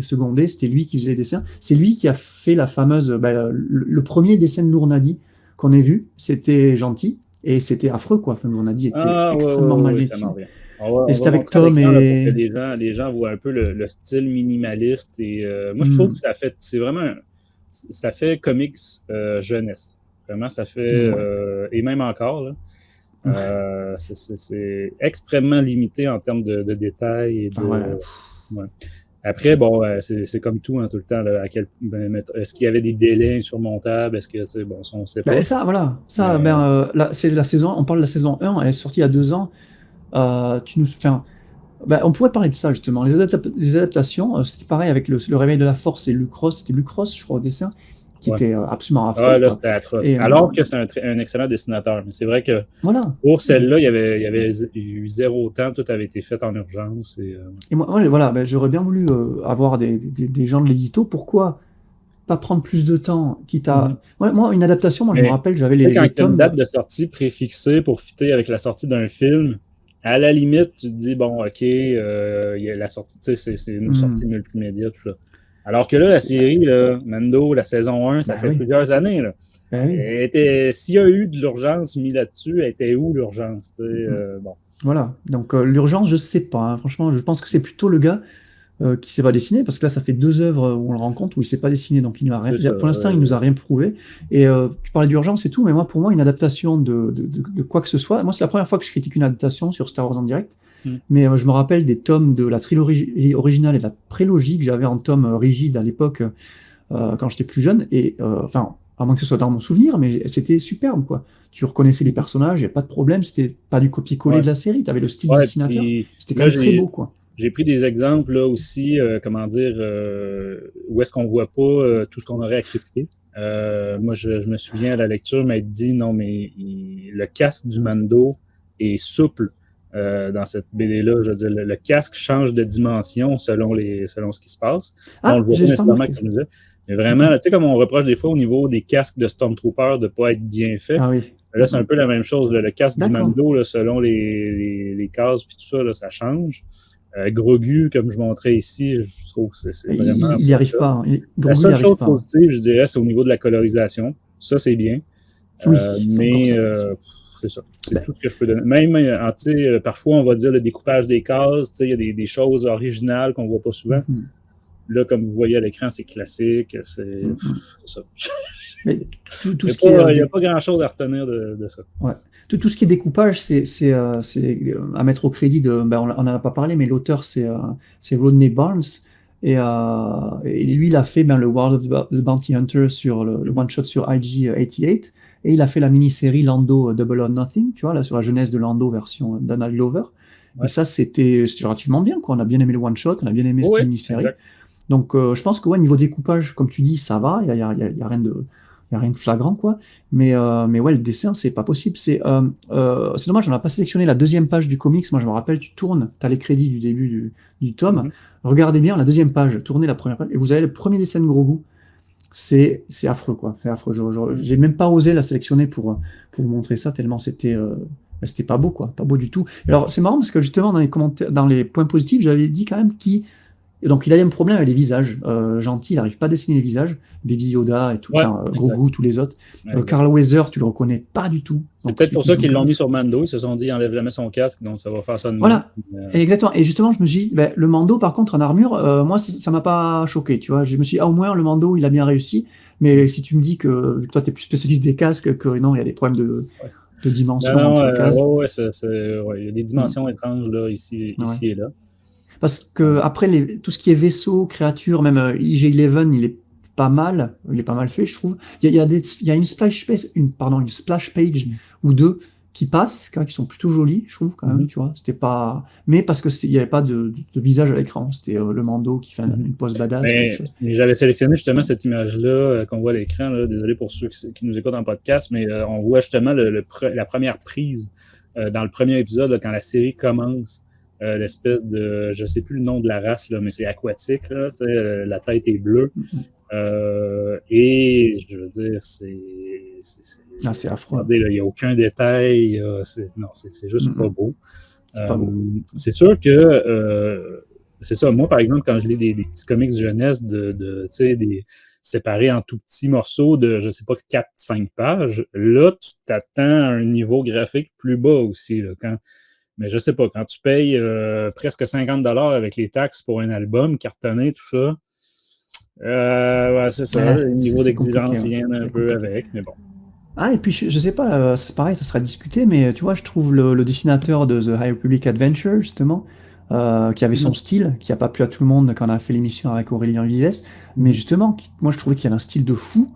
secondé, c'était lui qui faisait les dessins. C'est lui qui a fait la fameuse, le premier dessin de Lournadi qu'on ait vu. C'était Gentil et c'était affreux, quoi. Enfin, Lournadi était extrêmement mal dessiné. Et c'était avec Tom et... Pour que les gens voient un peu le style minimaliste. Et moi, je trouve que ça fait comics jeunesse. Vraiment, ça fait... et même encore, là. C'est extrêmement limité en termes de détails. Et de, Après, c'est comme tout, tout le temps. Là, est-ce qu'il y avait des délais insurmontables? Est-ce que, on ne sait pas. C'est la saison... On parle de la saison 1, elle est sortie il y a 2 ans. On pourrait parler de ça justement. Les adaptations, c'était pareil avec le réveil de la force et Lucross. C'était Lucross, je crois, au dessin, qui était absolument affreux. Là, c'était atroce. Alors que c'est un excellent dessinateur. Mais c'est vrai que pour celle-là, il y avait eu 0 temps, tout avait été fait en urgence. Et moi, j'aurais bien voulu avoir des gens de l'édito. Pourquoi pas prendre plus de temps, quitte à... Moi, une adaptation, je me rappelle, j'avais les tomes... Quand une date de sortie préfixée pour fitter avec la sortie d'un film, à la limite, tu te dis, il y a la sortie, c'est une sortie multimédia, tout ça. Alors que là, la série, là, Mando, la saison 1, ça fait plusieurs années. Là. S'il y a eu de l'urgence mise là-dessus, elle était où l'urgence? Voilà, donc l'urgence, je sais pas. Franchement, je pense que c'est plutôt le gars qui sait pas dessiner, parce que là, ça fait 2 œuvres où on le rencontre où il sait pas dessiner, donc il nous a rien. Pour l'instant, il nous a rien prouvé. Et tu parlais d'urgence et tout, mais pour moi, une adaptation de quoi que ce soit. Moi, c'est la première fois que je critique une adaptation sur Star Wars en direct. Mais je me rappelle des tomes de la trilogie originale et de la prélogie que j'avais en tome rigide à l'époque quand j'étais plus jeune. Et à moins que ce soit dans mon souvenir, mais c'était superbe, quoi. Tu reconnaissais les personnages, il n'y a pas de problème, c'était pas du copier-coller de la série, tu avais le style dessinateur, c'était quand même très beau, quoi. J'ai pris des exemples là aussi, où est-ce qu'on voit pas tout ce qu'on aurait à critiquer. Moi, je me souviens à la lecture m'être dit, non, mais le casque du Mando est souple. dans cette BD-là. Je veux dire, le casque change de dimension selon ce qui se passe. Ah, On le voit j'ai pas pas nécessairement, remarqué comme je disais. Mais vraiment, tu sais, comme on reproche des fois au niveau des casques de Stormtrooper de ne pas être bien fait. Ah oui. Là, c'est un peu la même chose. Là. Le casque du D'accord. Mando, là, selon les cases puis tout ça, là, ça change. Grogu, comme je montrais ici, je trouve que c'est vraiment... Il n'y arrive pas. Hein. La Grogu, il seule y arrive chose pas. positive, je dirais, c'est au niveau de la colorisation. Ça, c'est bien. Oui, mais encore c'est ça. C'est tout ce que je peux donner. Même, parfois, on va dire le découpage des cases. Il y a des choses originales qu'on ne voit pas souvent. Mm-hmm. Là, comme vous voyez à l'écran, c'est classique. C'est ça. Mais tout ce il n'y a pas grand-chose à retenir de ça. Ouais. Tout ce qui est découpage, c'est à mettre au crédit de... Ben, on n'en a pas parlé, mais l'auteur, c'est Rodney Barnes. Et lui, il a fait le World of the Bounty Hunter sur le one-shot sur IG-88. Et il a fait la mini-série Lando Double or Nothing, tu vois, là, sur la jeunesse de Lando version Donald Glover. Ouais. Et ça, c'était relativement bien, quoi. On a bien aimé le one-shot, on a bien aimé cette mini-série. Exact. Donc, je pense que, niveau découpage, comme tu dis, ça va. Il n'y a rien de flagrant, quoi. Mais ouais, le dessin, c'est pas possible. C'est dommage, on n'a pas sélectionné la deuxième page du comics. Moi, je me rappelle, tu tournes, tu as les crédits du début du tome. Regardez bien la deuxième page, tournez la première page, et vous avez le premier dessin de Grogu. C'est affreux, quoi. C'est affreux. J'ai même pas osé la sélectionner pour vous montrer ça, tellement c'était pas beau, quoi. Pas beau du tout. Alors, c'est marrant parce que justement, dans les points positifs, j'avais dit quand même donc il a un problème avec les visages. Gentil, il n'arrive pas à dessiner les visages. Baby Yoda et tout, Grogu, tous les autres. Carl Weathers, tu le reconnais pas du tout. C'est peut-être pour ça qu'ils l'ont mis sur Mando. Ils se sont dit, il enlève jamais son casque, donc ça va faire ça de Voilà, exactement. Et justement, je me suis dit, le Mando, par contre, en armure, moi, ça m'a pas choqué, tu vois. Je me suis dit, au moins, le Mando, il a bien réussi. Mais si tu me dis que toi, tu es plus spécialiste des casques, que non, il y a des problèmes de dimension entre les casques. Il y a des dimensions étranges là, ici et là. Parce que après tout ce qui est vaisseau, créature, même IG-11, il est pas mal fait, je trouve. Il y a une splash page ou deux qui passent, qui sont plutôt jolies, je trouve, quand même, tu vois. C'était pas... Mais parce qu'il n'y avait pas de visage à l'écran, c'était le Mando qui fait une pose badass. Mais j'avais sélectionné justement cette image-là qu'on voit à l'écran, là. Désolé pour ceux qui nous écoutent en podcast, mais on voit justement la première prise dans le premier épisode, là, quand la série commence. L'espèce de, je sais plus le nom de la race, là, mais c'est aquatique, là, la tête est bleue. Et je veux dire, c'est affreux. Il n'y a aucun détail. C'est juste pas beau. Pas beau. C'est sûr que c'est ça. Moi, par exemple, quand je lis des petits comics jeunesse des séparés en tout petits morceaux de, je sais pas, 4-5 pages, là, tu t'attends à un niveau graphique plus bas aussi, là, mais je sais pas, quand tu payes presque 50$ avec les taxes pour un album, cartonné, tout ça, c'est ça, le niveau d'exigence vient un peu avec, mais bon. Ah, et puis je sais pas, c'est pareil, ça sera discuté, mais tu vois, je trouve le dessinateur de The High Republic Adventure, justement, qui avait son style, qui a pas plu à tout le monde quand on a fait l'émission avec Aurélien Vives, mais justement, moi je trouvais qu'il y avait un style de fou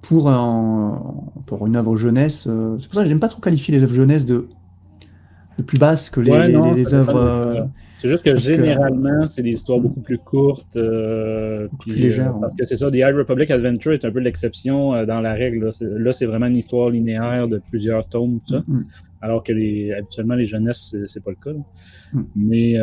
pour une œuvre jeunesse. C'est pour ça que j'aime pas trop qualifier les œuvres jeunesse de plus basse que les œuvres. C'est juste que généralement, c'est des histoires beaucoup plus courtes. Plus légères. Parce que c'est ça, The High Republic Adventure est un peu l'exception dans la règle. Là, c'est vraiment une histoire linéaire de plusieurs tomes, tout ça. Alors que habituellement, les jeunesses, c'est pas le cas. Mais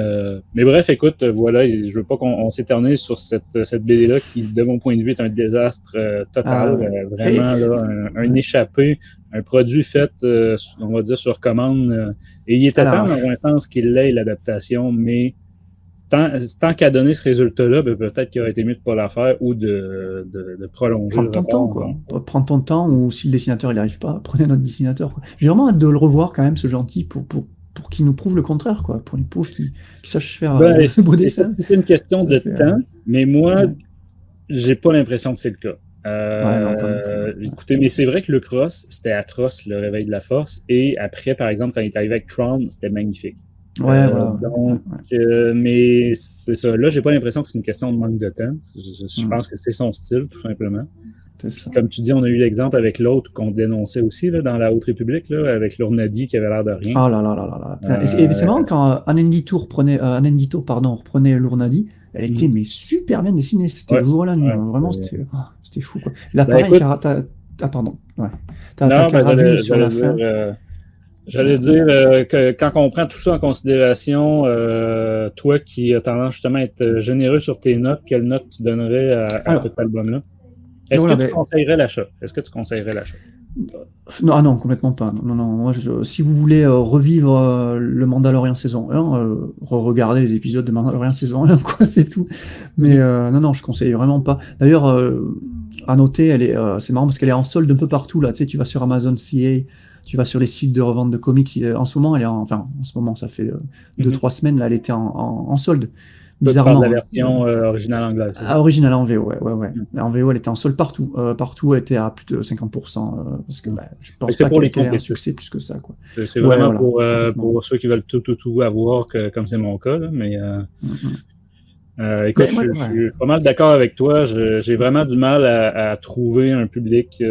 bref, écoute, voilà, je veux pas qu'on s'éternise sur cette BD-là qui, de mon point de vue, est un désastre total. Vraiment, là, un échappé, un produit fait, on va dire, sur commande. Et il était temps, dans un sens, qu'il l'ait, l'adaptation, mais tant qu'à donner ce résultat-là, peut-être qu'il aurait été mieux de ne pas la faire ou de prolonger. Prends ton temps, quoi. Prends ton temps, ou si le dessinateur n'y arrive pas, prenez notre dessinateur, quoi. J'ai vraiment hâte de le revoir quand même, ce gentil, pour qu'il nous prouve le contraire, quoi. Pour les pauvres qui sachent faire ce beau dessin. C'est une question de temps, mais moi, j'ai pas l'impression que c'est le cas. Écoutez, mais c'est vrai que le Cross, c'était atroce, le réveil de la force, et après, par exemple, quand il est arrivé avec Tron, c'était magnifique. Voilà. Donc, mais c'est ça. Là, j'ai pas l'impression que c'est une question de manque de temps. Je pense que c'est son style, tout simplement. Puis, comme tu dis, on a eu l'exemple avec l'autre qu'on dénonçait aussi là, dans la Haute République, là, avec l'Ournadi qui avait l'air de rien. Oh là là là là. Et c'est marrant quand Anendito reprenait l'Ournadi, elle était mais super bien dessinée. C'était le jour et la nuit. Vraiment, c'était fou, quoi. Là, pareil, pardon. Ouais. T'as Cara Dune sur la fin. J'allais dire que quand on prend tout ça en considération, toi qui as tendance justement à être généreux sur tes notes, quelle note tu donnerais à cet album-là? Est-ce que tu conseillerais l'achat? Non, complètement pas. Non. Moi, si vous voulez revivre le Mandalorian saison 1, regardez les épisodes de Mandalorian saison 1, quoi, c'est tout. Mais non, je conseille vraiment pas. D'ailleurs, à noter, c'est marrant parce qu'elle est en solde un peu partout, là. Tu sais, tu vas sur Amazon CA, tu vas sur les sites de revente de comics. En ce moment, ça fait 2-3 semaines, là, elle était en solde. Bizarrement. La version originale anglaise. Originale en VO, ouais. En VO, elle était en solde partout. Partout, elle était à plus de 50%. Parce que je pense pas qu'elle ait un succès plus que ça, quoi. C'est vraiment pour ceux qui veulent tout avoir, comme c'est mon cas. Là, mais écoute, je suis pas mal d'accord avec toi. J'ai vraiment du mal à trouver un public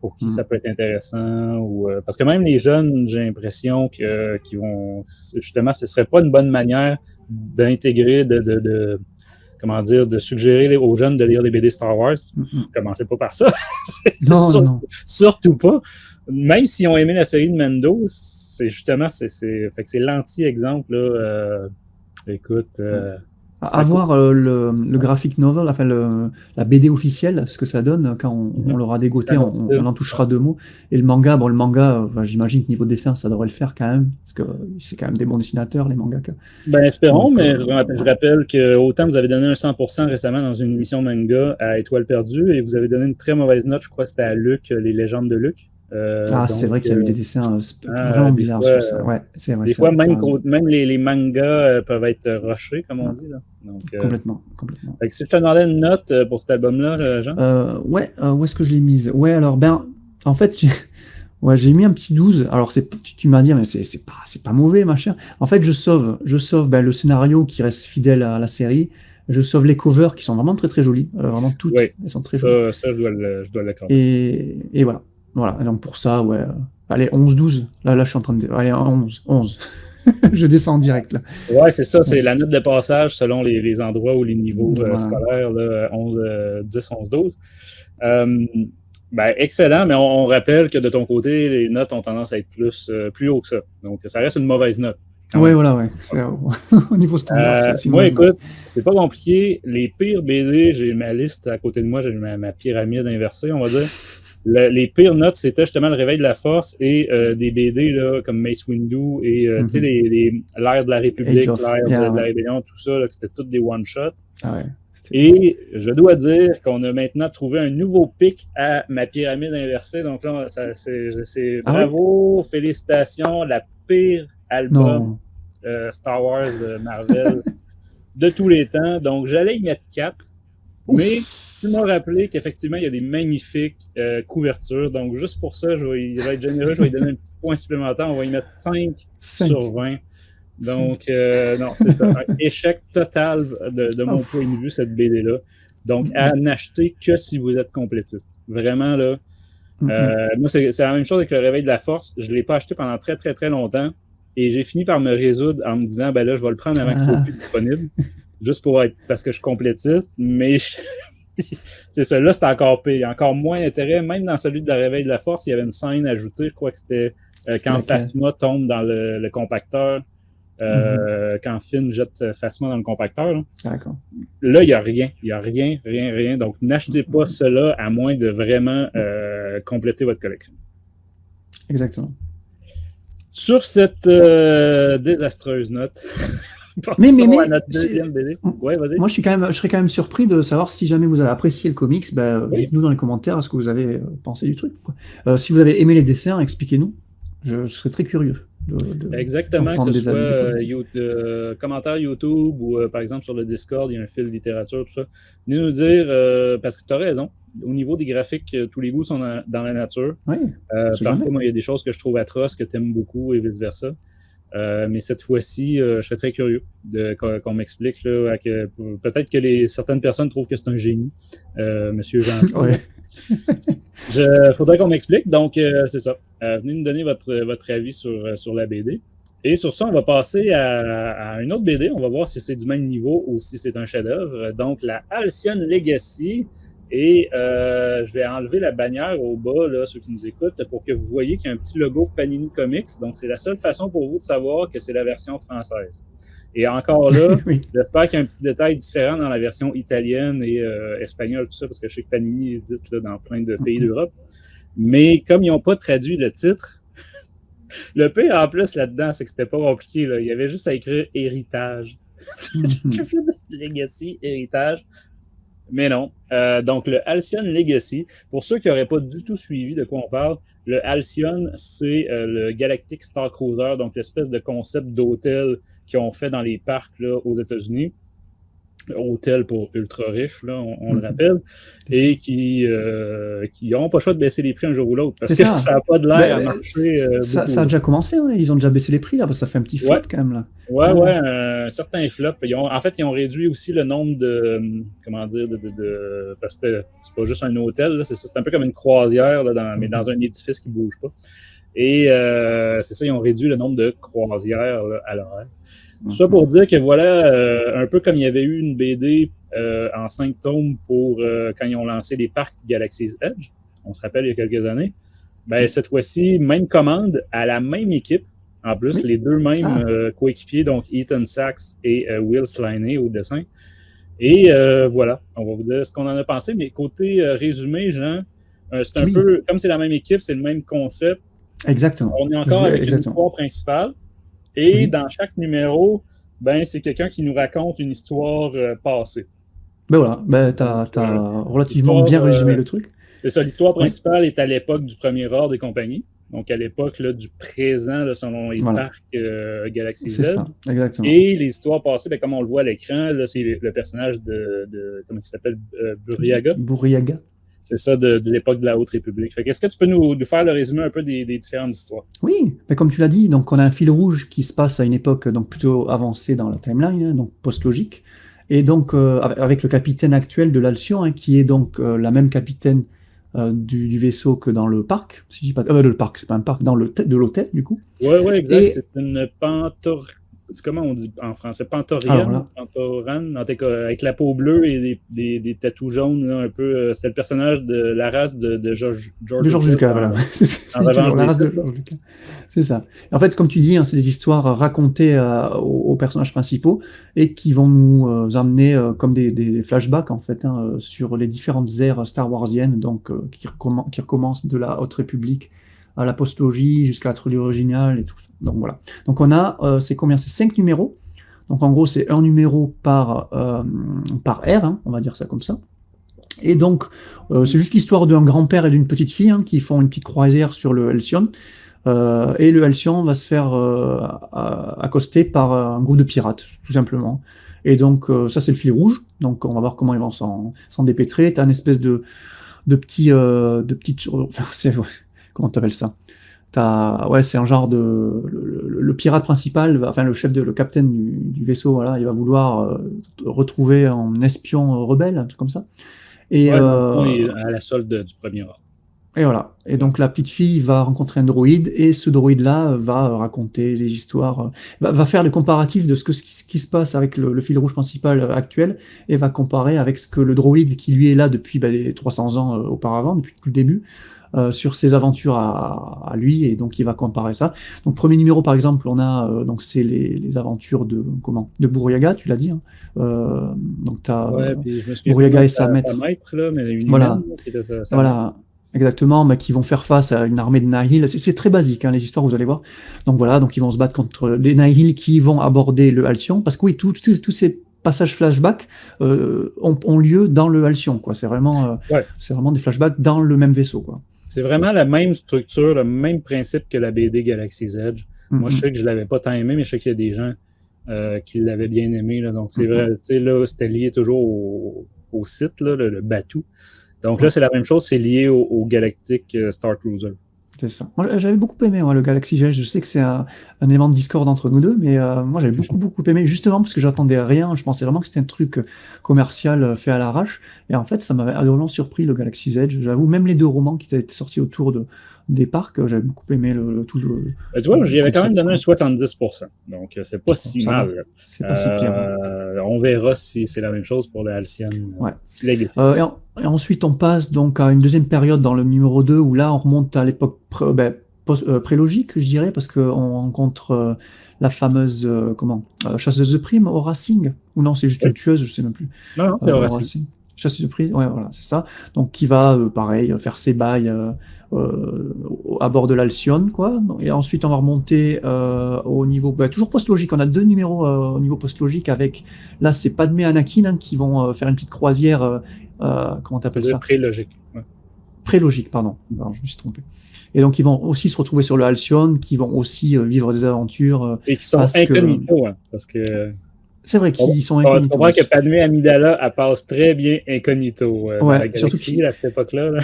pour qui ça peut être intéressant. Parce que même les jeunes, j'ai l'impression qu'ils vont... Justement, ce serait pas une bonne manière d'intégrer, de suggérer aux jeunes de lire les BD Star Wars. Commencez pas par ça. Non. Surtout pas. Même s'ils ont aimé la série de Mando, c'est justement, fait que c'est l'anti-exemple, là. Écoute... voir le graphic novel, enfin la BD officielle, ce que ça donne quand on l'aura dégoté, on en touchera 2 mots. Et le manga, j'imagine que niveau dessin, ça devrait le faire quand même, parce que c'est quand même des bons dessinateurs, les mangaka. Ben, espérons, mais je rappelle que autant vous avez donné un 100% récemment dans une émission manga à Étoile perdue, et vous avez donné une très mauvaise note, je crois que c'était à Luc, les légendes de Luc. C'est vrai qu'il y a eu des dessins vraiment bizarres sur ça. Ouais, c'est vrai. Des fois, même les mangas peuvent être rushés, comme on dit. Là. Donc, complètement. Fait que si je te demandais une note pour cet album-là, Jean? Où est-ce que je l'ai mise? Ouais, alors, en fait, j'ai mis un petit 12. Alors, tu m'as dit, mais c'est pas mauvais, machin. En fait, je sauve le scénario qui reste fidèle à la série. Je sauve les covers qui sont vraiment très très jolies. Vraiment toutes, elles sont très jolies. Ça, je dois l'accorder. Et voilà. Voilà, donc pour ça, allez, 11-12. Là, je suis en train de... Allez, 11. Je descends en direct, là. Ouais, c'est ça, c'est la note de passage selon les endroits ou les niveaux scolaires, là, 10, 11, 12. Excellent, mais on rappelle que de ton côté, les notes ont tendance à être plus haut que ça. Donc, ça reste une mauvaise note. Ouais, voilà. C'est, au niveau standard, c'est moi, écoute, c'est pas compliqué. Les pires BD, j'ai ma liste à côté de moi, j'ai ma pyramide inversée, on va dire. Les pires notes, c'était justement le Réveil de la Force et des BD là, comme Mace Windu et tu sais, l'ère de la République, l'ère de la Rébellion, tout ça, là, que c'était tous des one-shots. Et je dois dire qu'on a maintenant trouvé un nouveau pic à ma pyramide inversée. Donc là, c'est bravo, félicitations, la pire album Star Wars de Marvel de tous les temps. Donc j'allais y mettre 4, mais tu m'as rappelé qu'effectivement, il y a des magnifiques couvertures. Donc, juste pour ça, je vais être généreux, je vais lui donner un petit point supplémentaire. On va y mettre 5 sur 20. Donc, non, c'est ça. Un échec total de mon point de vue, cette BD-là. Donc, à n'acheter que si vous êtes complétiste. Vraiment, là. Moi, c'est la même chose avec le Réveil de la Force. Je ne l'ai pas acheté pendant très, très, très longtemps. Et j'ai fini par me résoudre en me disant, là, je vais le prendre avant que ce soit plus disponible. Juste parce que je suis complétiste. Mais c'est ça, là, c'est encore pire. Il y a encore moins d'intérêt. Même dans celui de la Réveil de la Force, il y avait une scène ajoutée. Je crois que c'était quand Phasma tombe dans le compacteur. Quand Finn jette Phasma dans le compacteur. Là, d'accord. Là, il n'y a rien. Il n'y a rien. Donc, n'achetez pas cela à moins de vraiment compléter votre collection. Exactement. Sur cette désastreuse note... Mais notre deuxième BD. Ouais, vas-y. Moi, je serais quand même surpris de savoir si jamais vous avez apprécié le comics. Dites-nous dans les commentaires ce que vous avez pensé du truc. Si vous avez aimé les dessins, expliquez-nous. Je serais très curieux. Exactement, que ce soit commentaires YouTube ou par exemple sur le Discord, il y a un fil littérature, tout ça. Venez nous dire, parce que tu as raison, au niveau des graphiques, tous les goûts sont dans la nature. Oui, parfois, moi, il y a des choses que je trouve atroces, que tu aimes beaucoup et vice-versa. Mais cette fois-ci, je serais très curieux qu'on m'explique. Là, peut-être que certaines personnes trouvent que c'est un génie, Monsieur Jean. Faudrait qu'on m'explique. Donc, c'est ça. Venez nous donner votre avis sur la BD. Et sur ça, on va passer à une autre BD. On va voir si c'est du même niveau ou si c'est un chef-d'œuvre. Donc, la Halcyon Legacy, Et je vais enlever la bannière au bas, là, ceux qui nous écoutent, pour que vous voyez qu'il y a un petit logo Panini Comics. Donc, c'est la seule façon pour vous de savoir que c'est la version française. Et encore là, Oui. j'espère qu'il y a un petit détail différent dans la version italienne et espagnole, tout ça, parce que je sais que Panini édite là, dans plein de pays d'Europe. Mais comme ils n'ont pas traduit le titre, le pire en plus là-dedans, c'est que c'était pas compliqué. Là. Il y avait juste à écrire héritage. Legacy, héritage. Mais non. Donc, le Halcyon Legacy, pour ceux qui n'auraient pas du tout suivi de quoi on parle, le Halcyon, c'est le Galactic Star Cruiser, donc l'espèce de concept d'hôtel qu'ils ont fait dans les parcs là, aux États-Unis. Hôtel pour ultra riches, là, on le rappelle, et qui n'auront pas le choix de baisser les prix un jour ou l'autre, parce que ça n'a pas de l'air à marcher. Ça a déjà commencé, hein. Ils ont déjà baissé les prix, là, parce que ça fait un petit flop quand même. Là. Ouais, certains flops. Ils ont réduit aussi le nombre de, parce que c'est pas juste un hôtel, là, c'est un peu comme une croisière, là, mais dans un édifice qui ne bouge pas. Et c'est ça, ils ont réduit le nombre de croisières là, à l'horaire. Tout ça pour dire que voilà, un peu comme il y avait eu une BD en 5 tomes pour quand ils ont lancé les parcs Galaxy's Edge, on se rappelle il y a quelques années, ben cette fois-ci, même commande à la même équipe, en plus, les deux mêmes coéquipiers, donc Ethan Sachs et Will Sliney au dessin. Et voilà, on va vous dire ce qu'on en a pensé, mais côté résumé, Jean, c'est un peu, comme c'est la même équipe, c'est le même concept. Exactement. On est encore avec une histoire principale. Et dans chaque numéro, ben, c'est quelqu'un qui nous raconte une histoire passée. Ben voilà, t'as relativement bien résumé le truc. C'est ça, l'histoire principale est à l'époque du Premier Ordre et compagnie. Donc, à l'époque là, du présent, là, selon les parcs Galaxy Z. C'est ça, exactement. Et les histoires passées, ben, comme on le voit à l'écran, là, c'est le personnage de comment il s'appelle, Burryaga. Burryaga. C'est ça, de l'époque de la Haute République. Fait qu'est-ce que tu peux nous faire le résumé un peu des différentes histoires? Oui, mais comme tu l'as dit, donc on a un fil rouge qui se passe à une époque donc plutôt avancée dans la timeline, hein, donc post-logique, et donc avec le capitaine actuel de l'Halcyon, hein, qui est donc la même capitaine du vaisseau que dans le parc, si je dis pas le parc, c'est pas un parc, de l'hôtel du coup. Ouais, exact. C'est une c'est comment on dit en français? Pantorienne, Pantorane, avec la peau bleue et des tatous jaunes, là, un peu. C'était le personnage de la race de George Lucas, voilà. En revanche, la race de George Lucas. C'est ça. En fait, comme tu dis, hein, c'est des histoires racontées aux personnages principaux et qui vont nous amener comme des flashbacks, en fait, hein, sur les différentes ères Star Warsiennes, donc qui recommencent de la Haute République à la postlogie jusqu'à la trilogie originale et tout. Donc voilà. Donc on a, c'est combien? C'est 5 numéros. Donc en gros, c'est un numéro par ère, hein, on va dire ça comme ça. Et donc, c'est juste l'histoire d'un grand-père et d'une petite fille hein, qui font une petite croisière sur le Halcyon. Et le Halcyon va se faire accoster par un groupe de pirates, tout simplement. Et donc, ça, c'est le fil rouge. Donc, on va voir comment ils vont s'en dépêtrer. Tu as une espèce de petites... Enfin, comment t'appelles ça? C'est un genre de... Le pirate principal, enfin le capitaine du vaisseau, voilà, il va vouloir retrouver un espion rebelle, un truc comme ça. Et à la solde du Premier Ordre. Et voilà. Et donc la petite fille va rencontrer un droïde, et ce droïde-là va raconter les histoires, va faire le comparatif de ce qui se passe avec le fil rouge principal actuel, et va comparer avec ce que le droïde qui lui est là depuis 300 ans auparavant, depuis le début, sur ses aventures à lui, et donc il va comparer ça. Donc premier numéro par exemple, on a donc c'est les aventures de Burryaga, tu l'as dit. Hein. Donc t'as Burryaga et sa maître là, mais une voilà, humaine, qui voilà. Exactement, mais qui vont faire face à une armée de Nihil. C'est très basique, hein, les histoires, vous allez voir. Donc voilà, donc ils vont se battre contre les Nihil qui vont aborder le Halcyon, parce que oui, tous ces passages flashbacks ont lieu dans le Halcyon, quoi. C'est vraiment des flashbacks dans le même vaisseau, quoi. C'est vraiment la même structure, le même principe que la BD Galaxy's Edge. Moi, je sais que je l'avais pas tant aimé, mais je sais qu'il y a des gens qui l'avaient bien aimé, là. Donc c'est vrai, tu sais, là, c'était lié toujours au site, là, le Batuu. Donc là, c'est la même chose, c'est lié au Galactic Star Cruiser. C'est ça. Moi, j'avais beaucoup aimé le Galaxy Edge. Je sais que c'est un élément de discorde entre nous deux, mais moi, j'avais beaucoup aimé, justement parce que j'attendais rien. Je pensais vraiment que c'était un truc commercial fait à l'arrache. Et en fait, ça m'avait agréablement surpris, le Galaxy's Edge. J'avoue, même les 2 romans qui étaient sortis autour de des parcs. J'avais beaucoup aimé tout le. Tu vois, j'y avais quand même concept, donné un quoi. 70%. Donc, c'est pas si Ça va. mal. C'est pas si pire. On verra si c'est la même chose pour le Halcyon Ouais. Legacy. Et ensuite, on passe donc à une deuxième période dans le numéro 2 où là, on remonte à l'époque prélogique, je dirais, parce qu'on rencontre la fameuse chasseuse de primes, Aura Singh. Ou non, c'est juste une tueuse, je sais même plus. Non, c'est Aura Horace. Singh. Chasseuse de primes, ouais, voilà, c'est ça. Donc, qui va, pareil, faire ses bails à bord de l'Alcyon, quoi. Et ensuite, on va remonter au niveau, toujours post-logique. On a 2 numéros au niveau post-logique avec, là, c'est Padmé et Anakin qui vont faire une petite croisière. Comment t'appelles ça? Prélogique. Ouais. Prélogique, pardon. Alors, je me suis trompé. Et donc, ils vont aussi se retrouver sur le Halcyon, qui vont aussi vivre des aventures. Et qui sont incognito, hein, parce que. C'est vrai qu'ils sont incognito. Tu comprends que Padmé Amidala, elle passe très bien incognito dans la galaxie à cette époque-là. Là.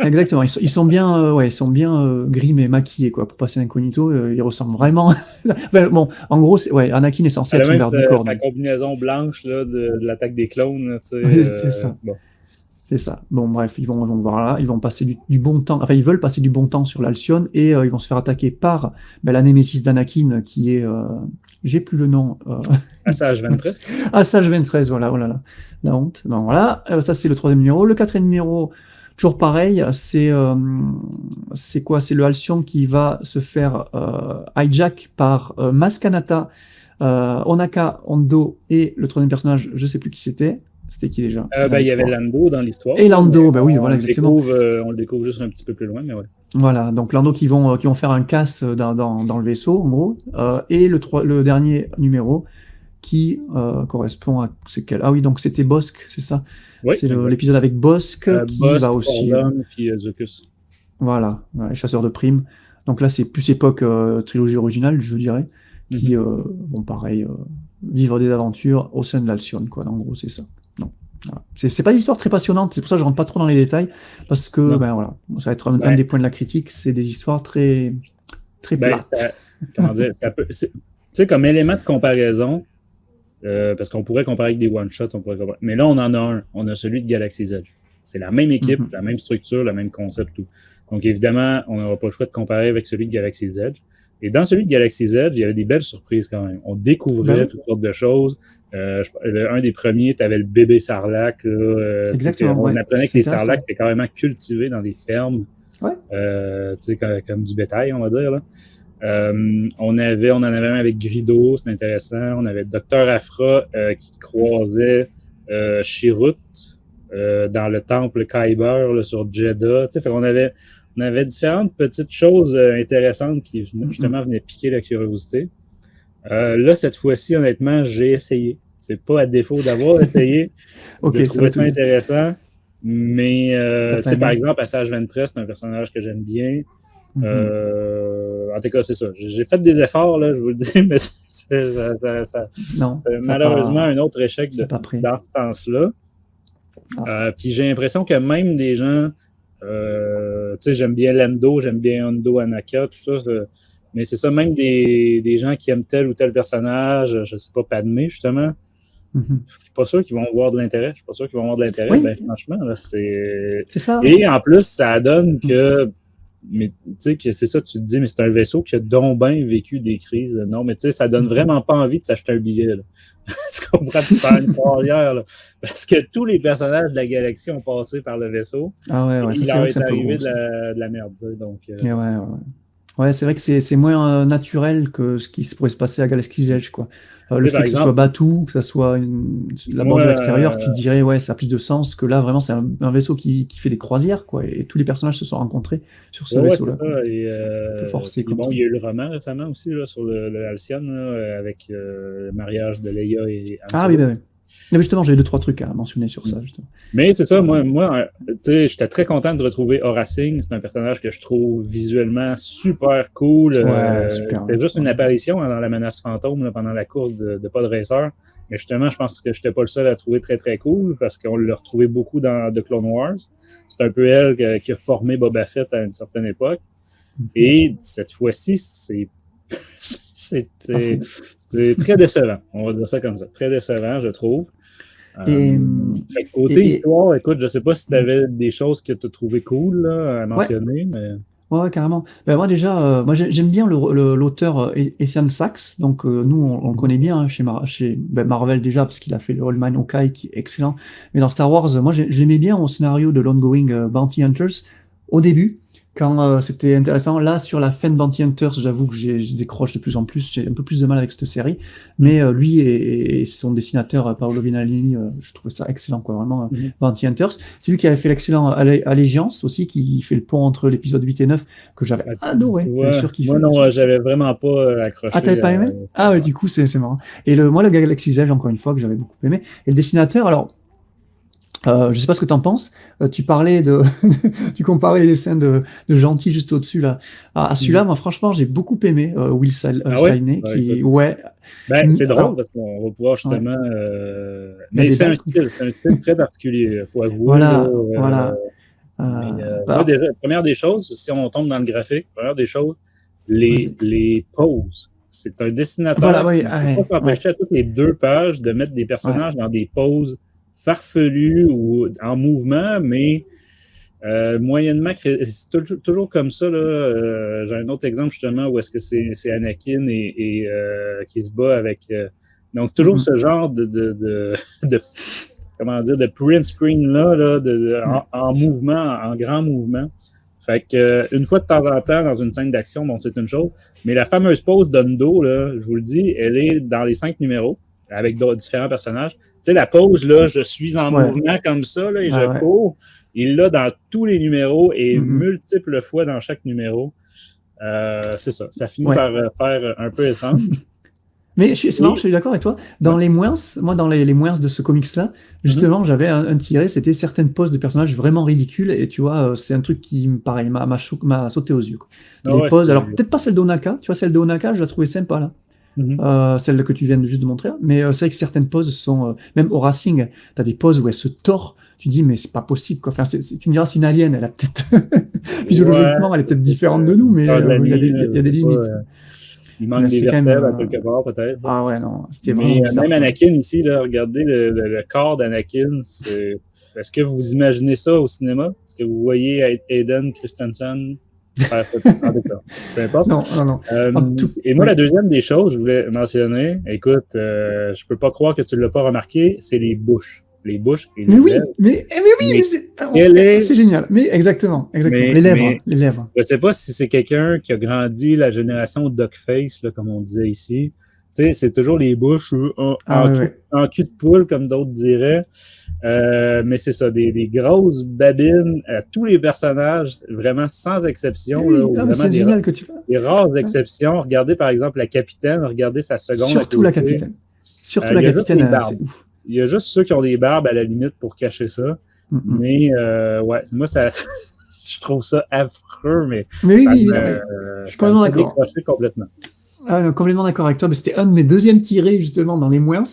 Exactement, ils sont bien grimés, maquillés quoi, pour passer incognito. Ils ressemblent vraiment. Enfin, bon, en gros, Anakin est censé être son garde du corps. Sa combinaison blanche là, de l'attaque des clones. C'est ça. Bon. C'est ça. Bon, bref, ils vont voir là, ils vont passer du bon temps. Enfin, ils veulent passer du bon temps sur l'Alcyon et ils vont se faire attaquer par la némésis d'Anakin qui est. J'ai plus le nom. Assage Ventress. Assage Ventress, voilà, oh là là, la honte. Bon, voilà, ça c'est le 3e numéro. Le 4e numéro, toujours pareil, c'est quoi? C'est le Halcyon qui va se faire hijack par Maskanata, Onaka, Hondo et le 3e personnage, je sais plus qui c'était. C'était qui déjà? Il y avait Lando dans l'histoire. Et Lando, oui, voilà, exactement. On le découvre juste un petit peu plus loin, mais ouais. Voilà, donc Lando qui vont faire un casse dans le vaisseau, en gros. Et le dernier numéro qui correspond à... C'est quel? Ah oui, donc c'était Bossk, c'est ça? Oui, c'est l'épisode avec Bossk qui va aussi... puis Zuckuss. Voilà, chasseur de primes. Donc là, c'est plus époque trilogie originale, je dirais, qui vont pareil vivre des aventures au sein de l'Alcyon, quoi. En gros, c'est ça. Non. Voilà. C'est pas des histoires très passionnantes, c'est pour ça que je rentre pas trop dans les détails, parce que voilà, ça va être un des points de la critique, c'est des histoires très plates. Comment dire, tu sais, comme élément de comparaison, parce qu'on pourrait comparer avec des one-shots, mais là, on en a un. On a celui de Galaxy's Edge. C'est la même équipe, la même structure, le même concept, tout. Donc, évidemment, on n'aura pas le choix de comparer avec celui de Galaxy's Edge. Et dans celui de Galaxy's Edge, il y avait des belles surprises quand même. On découvrait toutes sortes de choses. Un des premiers, tu avais le bébé sarlac. Exactement. On apprenait que les sarlacs étaient carrément cultivés dans des fermes. Ouais. Comme du bétail, on va dire. Là. On en avait un avec Grido, c'est intéressant. On avait le Docteur Aphra qui croisait Chirrut dans le temple Kyber là, sur Jeddah. Fait qu'on avait différentes petites choses intéressantes qui justement venaient piquer la curiosité. Là, cette fois-ci, honnêtement, j'ai essayé. C'est pas à défaut d'avoir essayé de trouver ça intéressant. Mais par exemple, Assage Ventress, c'est un personnage que j'aime bien. En tout cas, c'est ça. J'ai fait des efforts, là, je vous le dis, mais c'est malheureusement un autre échec dans ce sens-là. Puis j'ai l'impression que même des gens, j'aime bien Lando, j'aime bien Hondo, Anaka, tout ça, mais c'est ça, même des gens qui aiment tel ou tel personnage, je sais pas, Padmé, justement, je suis pas sûr qu'ils vont avoir de l'intérêt. Oui. Ben, franchement, là, c'est ça. Et en plus, ça donne que mais tu sais que c'est ça, tu te dis, mais c'est un vaisseau qui a donc bien vécu des crises. Non, mais tu sais, ça donne vraiment pas envie de s'acheter un billet. Là. Tu comprends, de faire une croisière, là. Parce que tous les personnages de la galaxie ont passé par le vaisseau. Ah ouais, il leur est arrivé de la merde. Donc, ouais, c'est vrai que c'est moins naturel que ce qui pourrait se passer à Galaxy's Edge, quoi. Le fait que ce soit Batuu, que ça soit la bande de l'extérieur, tu te dirais, ouais, ça a plus de sens que là, vraiment, c'est un vaisseau qui fait des croisières, quoi, et tous les personnages se sont rencontrés sur ce vaisseau-là. Un peu forcé, comme il y a eu le roman récemment aussi, là, sur le Halcyon, là, avec le mariage de Leia et Han Solo. Ah oui, oui. Mais justement, j'avais 2-3 trucs à mentionner sur ça, justement. Mais c'est ça, moi j'étais très content de retrouver Aura Singh. C'est un personnage que je trouve visuellement super cool. Super, c'était juste une apparition dans la menace fantôme là, pendant la course de Pod Racer. Mais justement, je pense que je n'étais pas le seul à la trouver très très cool parce qu'on l'a retrouvé beaucoup dans The Clone Wars. C'est un peu elle qui a formé Boba Fett à une certaine époque. Et cette fois-ci, c'est très décevant. On va dire ça comme ça. Très décevant, je trouve. Côté histoire, écoute, je sais pas si tu avais des choses que tu as trouvées cool là, à mentionner, mais... Ouais, carrément. Ben, moi déjà, j'aime bien l'auteur Ethan Sachs. Donc nous, on le connaît bien hein, chez Marvel déjà parce qu'il a fait le Old Man Hawkeye qui est excellent. Mais dans Star Wars, moi je l'aimais bien au scénario de l'ongoing Bounty Hunters au début quand c'était intéressant. Là sur la fin de Bounty Hunters, j'avoue que je décroche de plus en plus. J'ai un peu plus de mal avec cette série. Mais lui et son dessinateur Paolo Vinalini, je trouvais ça excellent quoi, vraiment. Bounty Hunters. C'est lui qui avait fait l'excellent Allégeance aussi, qui fait le pont entre l'épisode 8 et 9, que j'avais adoré. Ouais, Bien sûr qu'il moi, fait. non, j'avais vraiment pas accroché. Ah, t'avais pas aimé? Ah ouais, du coup, c'est marrant. Et moi, le Galaxy's Edge, encore une fois, que j'avais beaucoup aimé. Et le dessinateur, alors, je sais pas ce que t'en penses. Tu parlais tu comparais les dessins de Gentil juste au-dessus, là. À celui-là, moi, franchement, j'ai beaucoup aimé Will Slayney, qui, ouais. Ben, c'est drôle Alors, parce qu'on va pouvoir justement. mais c'est un style très particulier, il faut avouer. Voilà, là, voilà. moi, déjà, première des choses, si on tombe dans le graphique, première des choses, les poses. C'est un dessinateur voilà, oui, qui ne peut pas s'empêcher à toutes les 2 pages de mettre des personnages dans des poses farfelues ou en mouvement, mais moyennement, c'est toujours comme ça. Là, j'ai un autre exemple justement où est-ce que c'est Anakin et qui se bat avec. Donc, toujours ce genre de comment dire, de print screen là en mouvement, en grand mouvement. Fait que une fois de temps en temps, dans une scène d'action, bon, c'est une chose. Mais la fameuse pose d'Undo, là, je vous le dis, elle est dans les 5 numéros, avec différents personnages. Tu sais, la pose, là, je suis en mouvement comme ça, là, et je cours. Il l'a dans tous les numéros et multiples fois dans chaque numéro. C'est ça. Ça finit par faire un peu étrange. Mais c'est marrant, je suis d'accord avec toi. Dans les moins, moi, dans les moins de ce comics-là, justement, j'avais un tiré, c'était certaines poses de personnages vraiment ridicules, et tu vois, c'est un truc qui, pareil, m'a sauté aux yeux. Quoi. Les poses, alors peut-être pas celle d'Onaka, tu vois, celle d'Onaka, je la trouvais sympa, là. Celle que tu viens juste de montrer, mais c'est vrai que certaines poses sont, même au Racing, t'as des poses où elle se tord, tu dis, mais c'est pas possible, quoi. Enfin, tu me diras, c'est une alien, elle a peut-être, physiologiquement, elle est peut-être différente de nous, mais il y a des limites. Il manque des vertèbres à quelque part, peut-être. Ah ouais, non, c'était vraiment bizarre. Même Anakin ici, là, regardez le corps d'Anakin. Est-ce que vous imaginez ça au cinéma? Est-ce que vous voyez Hayden Christensen faire ça? Peu importe. Non. Et moi, la deuxième des choses que je voulais mentionner, écoute, je peux pas croire que tu l'as pas remarqué, c'est les bouches. Les bouches et les lèvres. Mais c'est génial. Mais exactement. Les lèvres. Je sais pas si c'est quelqu'un qui a grandi la génération Duckface, là, comme on disait ici. Tu sais, c'est toujours les bouches en cul de poule, comme d'autres diraient. Mais c'est ça, des grosses babines à tous les personnages, vraiment sans exception. C'est génial que tu vois. Des rares exceptions. Regardez par exemple la capitaine, regardez sa seconde. Surtout la capitaine. Surtout la capitaine, c'est ouf. Il y a juste ceux qui ont des barbes à la limite pour cacher ça. Mais ouais, moi, je trouve ça affreux, mais je suis complètement d'accord. Complètement. Complètement d'accord avec toi. Mais c'était un de mes deuxièmes tirés, justement, dans les moins.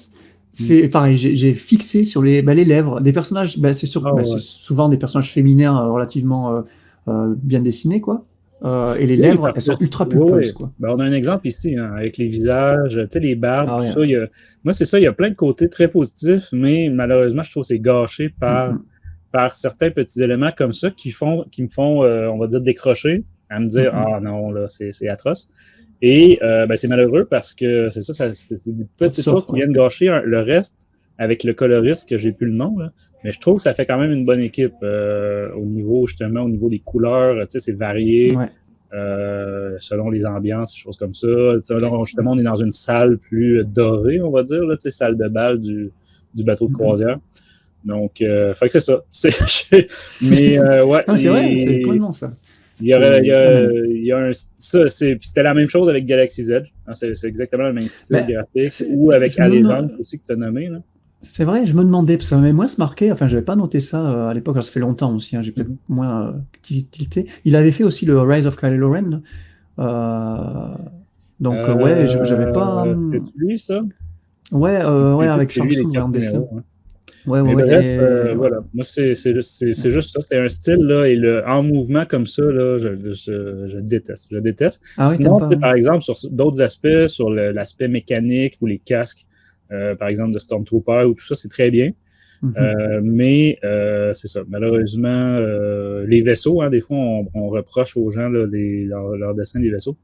C'est pareil, j'ai fixé sur les lèvres. Des personnages, c'est souvent des personnages féminins relativement bien dessinés, quoi. Et les lèvres, elles sont ultra pulpeuses. Quoi. On a un exemple ici, hein, avec les visages, tu sais, les barbes, tout ça. Moi, c'est ça, il y a plein de côtés très positifs, mais malheureusement, je trouve que c'est gâché par certains petits éléments comme ça qui me font, on va dire, décrocher, à me dire, ah non, là, c'est atroce. Et c'est malheureux parce que c'est des petites choses qui viennent gâcher le reste avec le coloriste que j'ai plus le nom, là. Mais je trouve que ça fait quand même une bonne équipe au niveau des couleurs, tu sais, c'est varié selon les ambiances, des choses comme ça. Selon, justement, on est dans une salle plus dorée, on va dire, là, tu sais, salle de bal du bateau de croisière. Donc, fait que c'est ça. Mais ouais. Non, c'est vrai, c'est complètement ça. Il y a puis c'était la même chose avec Galaxy's Edge. Hein, c'est exactement le même style graphique. Ou avec Alevant aussi que tu as nommé, là. C'est vrai, je me demandais, ça m'avait moins marqué, enfin, j'avais pas noté ça à l'époque, alors ça fait longtemps aussi, hein, j'ai peut-être moins tilté. Il avait fait aussi le Rise of Kylo Ren, donc, j'avais pas. C'était lui, ça? Ouais, avec Samsung en dessin. Voilà. Moi, c'est juste ça. C'est un style, là, et en mouvement comme ça, là, je déteste. Je déteste. Sinon, par exemple, sur d'autres aspects, sur l'aspect mécanique ou les casques, par exemple, de Stormtrooper ou tout ça, c'est très bien. Mais c'est ça. Malheureusement, les vaisseaux, hein, des fois, on reproche aux gens là, leur dessin des vaisseaux.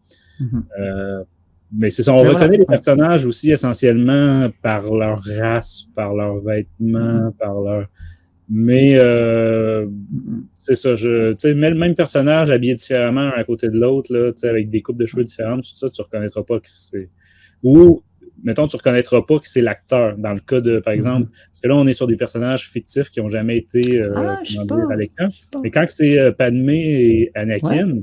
Mais c'est ça, on reconnaît les personnages aussi essentiellement par leur race, par leurs vêtements, par leur... Mais c'est ça, tu sais, le même personnage habillé différemment un à côté de l'autre, là, tu sais, avec des coupes de cheveux différentes, tout ça, tu reconnaîtras pas que c'est... Ou, mettons, tu reconnaîtras pas que c'est l'acteur, dans le cas de, par exemple, parce que là, on est sur des personnages fictifs qui ont jamais été à l'écran. Mais quand c'est Padmé et Anakin,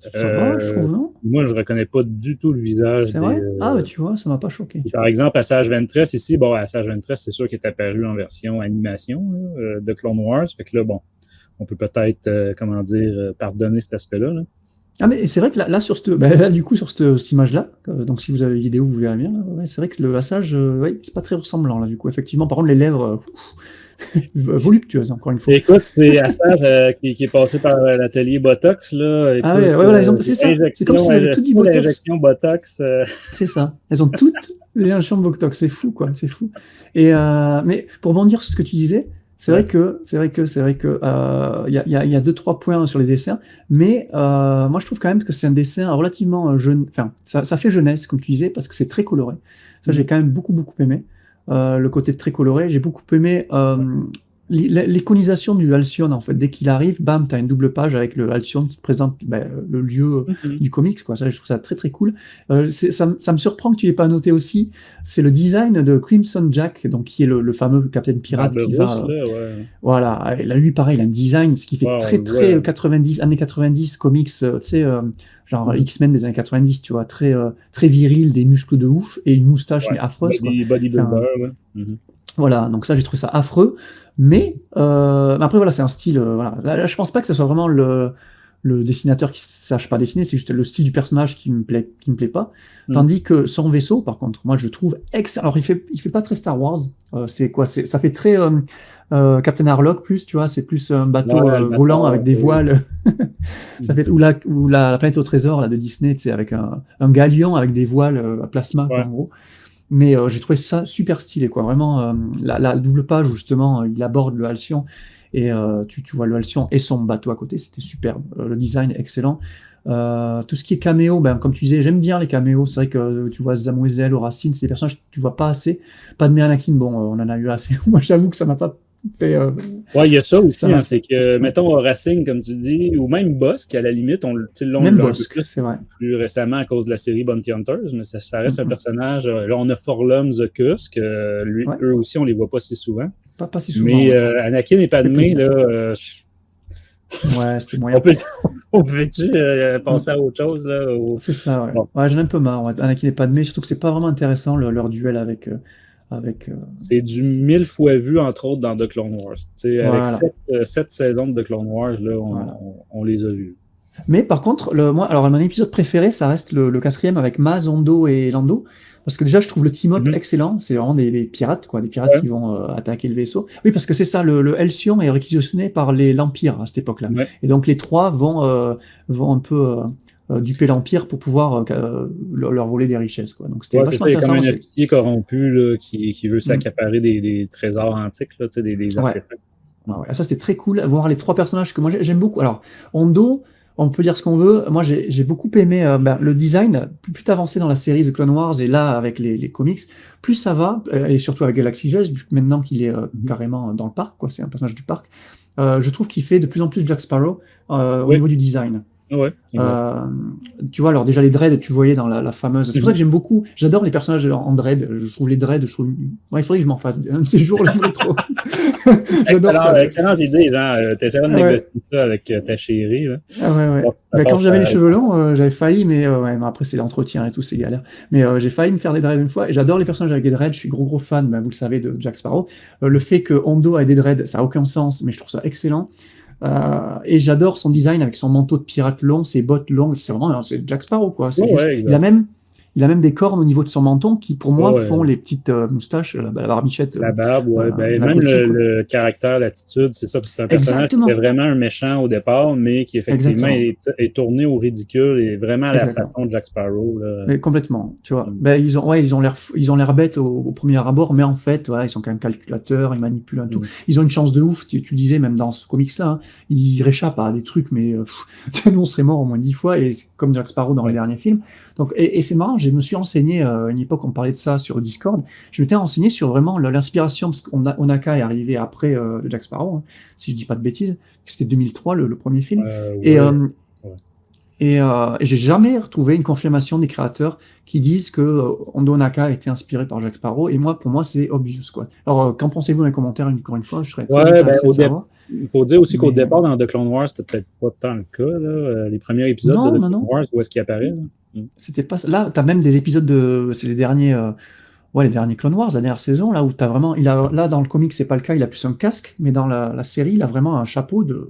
ça va, je trouve, non? Moi, je reconnais pas du tout le visage. C'est vrai? Ah, tu vois, ça m'a pas choqué. Par exemple, Asajj Ventress, ici, bon, Asajj Ventress, c'est sûr qu'il est apparu en version animation là, de Clone Wars. Fait que là, bon, on peut peut-être, pardonner cet aspect-là. Là. Ah, mais c'est vrai que là sur cette image-là, donc si vous avez la vidéo, vous verrez bien, là, c'est vrai que le Asajj, c'est pas très ressemblant, là, du coup, effectivement. Par contre, les lèvres... voluptueuse, encore une fois. Écoute, c'est Asajj qui est passé par l'atelier Botox, là. Écoute, voilà, c'est ça. C'est comme si elles avaient toutes du Botox. L'injection Botox. C'est ça. Elles ont toutes les injections de Botox. C'est fou, quoi. C'est fou. Et, mais pour rebondir sur ce que tu disais, c'est vrai que il y a 2-3 points sur les dessins, mais moi je trouve quand même que c'est un dessin relativement jeune. Enfin, ça fait jeunesse, comme tu disais, parce que c'est très coloré. Ça, j'ai quand même beaucoup aimé. Le côté très coloré. J'ai beaucoup aimé l'iconisation du Halcyon, en fait. Dès qu'il arrive, bam, t'as une double page avec le Halcyon qui te présente le lieu du comics, quoi. Ça, je trouve ça très cool. Ça me surprend que tu l'aies pas noté aussi. C'est le design de Crimson Jack, donc qui est le fameux Capitaine Pirate qui va... Voilà. Là, lui, pareil, il a un design, ce qui fait très 90, années 90, comics, tu sais... genre X-Men des années 90, tu vois, très viril, des muscles de ouf et une moustache mais affreuse. Voilà, donc ça j'ai trouvé ça affreux, mais après voilà, c'est un style, voilà. Là, je pense pas que ce soit vraiment le dessinateur qui sache pas dessiner, c'est juste le style du personnage qui me plaît pas. Tandis que son vaisseau, par contre, moi je le trouve excellent. Alors il fait pas très Star Wars, ça fait très Captain Harlock plus, tu vois, c'est plus un bateau volant avec des voiles. Ça fait ou la planète au trésor là de Disney, tu sais, avec un galion avec des voiles à plasma quoi, en gros. Mais j'ai trouvé ça super stylé, quoi. Vraiment, la double page où justement il aborde le Halcyon et tu vois le Halcyon et son bateau à côté, c'était superbe. Le design excellent. Tout ce qui est caméo, comme tu disais, j'aime bien les caméos. C'est vrai que tu vois Zamoiselle, Racine, c'est des personnages que tu vois pas assez. Padmé Anakin, bon, on en a eu assez. Moi, j'avoue que ça m'a pas fait. Il y a ça aussi, hein, c'est que, mettons, Racine, comme tu dis, ou même Boss, qui à la limite, on même Boss, c'est vrai. Plus récemment à cause de la série Bounty Hunters, mais ça reste un personnage. Là, on a Forlum, The Kusk, eux aussi, on les voit pas si souvent. Pas si souvent. Mais Anakin et Padmé, là. Ouais, c'était moyen. On peut-tu penser à autre chose, là? C'est ça, ouais. Bon. Ouais, j'en ai un peu marre. Anakin et Padmé, surtout que c'est pas vraiment intéressant leur duel avec. C'est du 1000 fois vu, entre autres, dans The Clone Wars. Avec 7 saisons de The Clone Wars, là, on les a vus. Mais par contre, alors mon épisode préféré, ça reste le 4e avec Maz, Hondo et Lando. Parce que déjà, je trouve le team-up excellent. C'est vraiment des pirates, quoi. Des pirates qui vont attaquer le vaisseau. Oui, parce que c'est ça, le Halcyon est réquisitionné par l'Empire à cette époque-là. Ouais. Et donc, les trois vont un peu duper l'Empire pour pouvoir leur voler des richesses, quoi. Donc, c'était vachement intéressant. C'est comme un officier corrompu là, qui veut s'accaparer des trésors antiques, là, des artefacts. Ouais, ça, c'était très cool. Voir les trois personnages que moi, j'aime beaucoup. Alors, Hondo... On peut dire ce qu'on veut. Moi, j'ai beaucoup aimé le design. Plus t'avances dans la série The Clone Wars et là, avec les comics, plus ça va, et surtout avec Galaxy Edge, maintenant qu'il est carrément dans le parc, quoi. C'est un personnage du parc. Je trouve qu'il fait de plus en plus Jack Sparrow au niveau du design. Ouais. Tu vois, alors déjà les dreads, tu voyais dans la fameuse. C'est pour ça que j'aime beaucoup. J'adore les personnages en dread. Je trouve les dreads. Il faudrait que je m'en fasse. Un de ces jours, j'aimerais trop. J'adore ça. Excellente idée, genre. T'essaies de négocier ça avec ta chérie. Là. Ouais. Quand j'avais les cheveux longs, j'avais failli, mais après c'est l'entretien et tout, c'est galère. Mais j'ai failli me faire des dreads une fois. Et j'adore les personnages avec des dreads. Je suis gros fan, vous le savez, de Jack Sparrow. Le fait que Hondo ait des dreads, ça a aucun sens, mais je trouve ça excellent. Et j'adore son design avec son manteau de pirate long, ses bottes longues. C'est vraiment, c'est Jack Sparrow, quoi. Il a même Il a même des cornes au niveau de son menton qui, pour moi, Ouais. font les petites moustaches, la barbichette. La barbe, ouais. Ben, la même Gucci, quoi. le caractère, l'attitude, c'est ça. Puis c'est un personnage Exactement. qui était vraiment un méchant au départ, mais qui effectivement Exactement. est tourné au ridicule et vraiment à la Exactement. façon de Jack Sparrow. Là. Mais complètement, tu vois. Mm. Ben, ils ont l'air bêtes au premier abord, mais en fait, voilà, ils sont quand même calculateurs, ils manipulent un tout. Ils ont une chance de ouf, tu disais, même dans ce comics-là, hein, ils réchappent à des trucs, mais nous, on serait mort au moins 10 fois, et c'est comme Jack Sparrow dans les derniers films. Donc, et c'est marrant, je me suis renseigné, à une époque, on parlait de ça sur Discord, je m'étais renseigné sur vraiment l'inspiration, parce qu'Onaka est arrivé après le Jack Sparrow, hein, si je dis pas de bêtises, c'était 2003, le premier film. Et j'ai jamais retrouvé une confirmation des créateurs qui disent que Hondo Onaka a été inspiré par Jack Sparrow. Et moi, pour moi, c'est obvious, quoi. Alors, qu'en pensez-vous dans les commentaires, encore une fois, je serais très intéressé de savoir. Il faut dire aussi qu'au départ, dans The Clone Wars, c'était peut-être pas tant le cas, là. Les premiers épisodes de The Clone Wars, où est-ce qu'il apparaît, là. C'était pas ça. Là, t'as même des épisodes c'est les derniers Clone Wars, la dernière saison, là où t'as vraiment, là, dans le comic, c'est pas le cas, il a plus un casque, mais dans la série, il a vraiment un chapeau de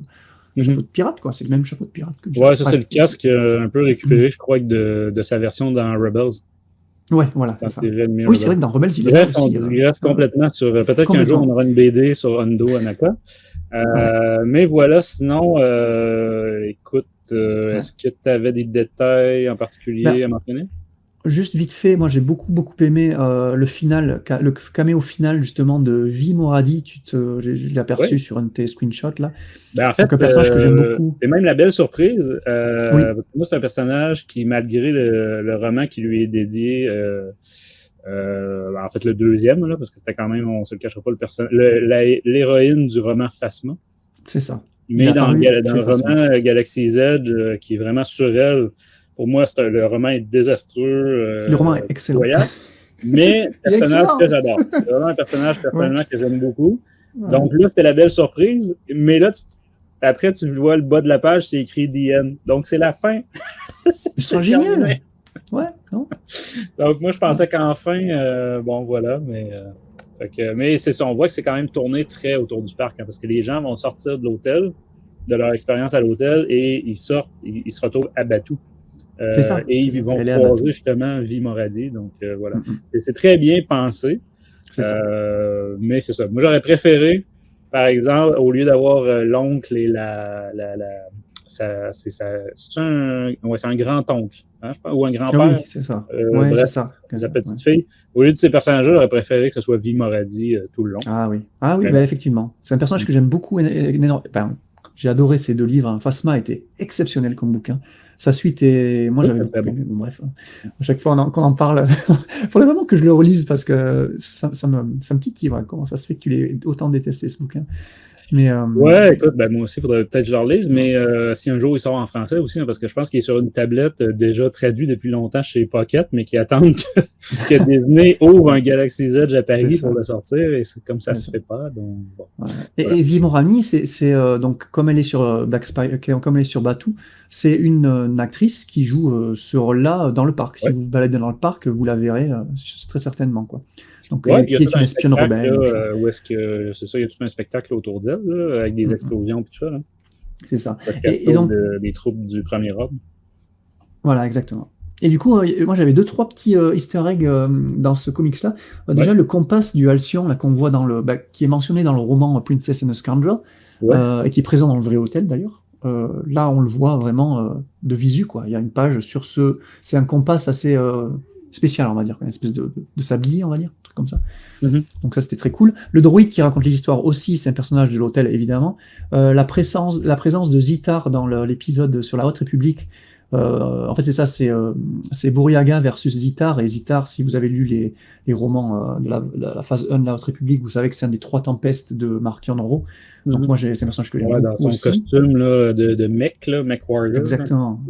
pirate, quoi. C'est le même chapeau de pirate que Ouais, ça, c'est le casque un peu récupéré, je crois, de sa version dans Rebels. Ouais, voilà. C'est ça. Oui, c'est vrai que dans Rebels, il Bref, on digresse complètement sur. Peut-être qu'un jour, on aura une BD sur Hondo Onaka. Mais voilà, sinon, écoute, est-ce que tu avais des détails en particulier à mentionner? Juste vite fait, moi j'ai beaucoup aimé le caméo final justement de Vi Moradi. Je l'ai aperçu sur un de tes screenshots là. Ben, en fait, donc, un personnage que j'aime beaucoup. C'est même la belle surprise. Parce que moi, c'est un personnage qui, malgré le roman qui lui est dédié, en fait le deuxième, là, parce que c'était quand même, on se le cachera pas, l'héroïne du roman Phasma. C'est ça. Mais dans le roman Galaxy Z, qui est vraiment sur elle. Pour moi, le roman est désastreux. Le roman est excellent. Mais personnage que j'adore. C'est vraiment un personnage personnellement que j'aime beaucoup. Ouais. Donc là, c'était la belle surprise. Mais là, après, tu vois le bas de la page, c'est écrit The End. Donc c'est la fin. C'est génial. Ouais, non? Donc moi, je pensais qu'enfin, bon voilà, mais c'est ça, on voit que c'est quand même tourné très autour du parc, hein, parce que les gens vont sortir de l'hôtel, de leur expérience à l'hôtel, et ils se retrouvent à Batuu. C'est ça. Et ils vont croiser justement Vi Moradi. Donc voilà. C'est très bien pensé. C'est ça. Mais c'est ça. Moi, j'aurais préféré, par exemple, au lieu d'avoir l'oncle et c'est un grand-oncle, hein, je pense, ou un grand-père. Oui, c'est ça. Bref, c'est ça. Sa petite fille. Au lieu de ces personnages-là, j'aurais préféré que ce soit Vi Moradi tout le long. Ah oui, ben, effectivement. C'est un personnage que j'aime beaucoup. Enfin, j'ai adoré ces deux livres. Phasma était exceptionnel comme bouquin. Sa suite est. Moi, j'avais beaucoup aimé. Bon, bref, à chaque fois qu'on en parle, il faudrait vraiment que je le relise parce que ça me titille. Voilà. Comment ça se fait que tu l'aies autant détesté, ce bouquin? Mais, ouais, écoute, ben, moi aussi, il faudrait peut-être que je le relise, mais si un jour il sort en français aussi, hein, parce que je pense qu'il est sur une tablette déjà traduit depuis longtemps chez Pocket, mais qui attendent que Disney ouvre un Galaxy Z à Paris pour le sortir, et c'est comme ça se fait pas. Donc, bon, voilà. Et Vi Moradi, c'est donc comme elle est sur comme elle est sur Batuu, c'est une actrice qui joue ce rôle-là dans le parc. Si vous vous baladez dans le parc, vous la verrez très certainement, quoi. Donc, qui est une espionne rebelle. Où est-ce que c'est ça, il y a tout un spectacle autour d'elle, là, avec des explosions et tout ça. Là. C'est ça. Parce qu'elle donc des troupes du premier ordre. Voilà, exactement. Et du coup, moi j'avais 2-3 petits easter eggs dans ce comics-là. Déjà, le compas du Halcyon, là, qu'on voit qui est mentionné dans le roman Princess and a Scoundrel, et qui est présent dans le vrai hôtel d'ailleurs. Là, on le voit vraiment de visu, quoi. Il y a une page sur c'est un compas assez spécial, on va dire, une espèce de sablier, on va dire, un truc comme ça. Donc ça, c'était très cool. Le droïde qui raconte les histoires aussi, c'est un personnage de l'hôtel, évidemment. La présence de Zitar dans l'épisode sur la Haute République. En fait, c'est ça, c'est Bouriaga versus Zitar. Et Zitar, si vous avez lu les romans de la phase 1 de la Haute République, vous savez que c'est un des 3 tempestes de Mark Yonro. Donc moi, c'est un personnage que j'aime beaucoup. Dans son aussi. costume là, de mec Warrior. Exactement.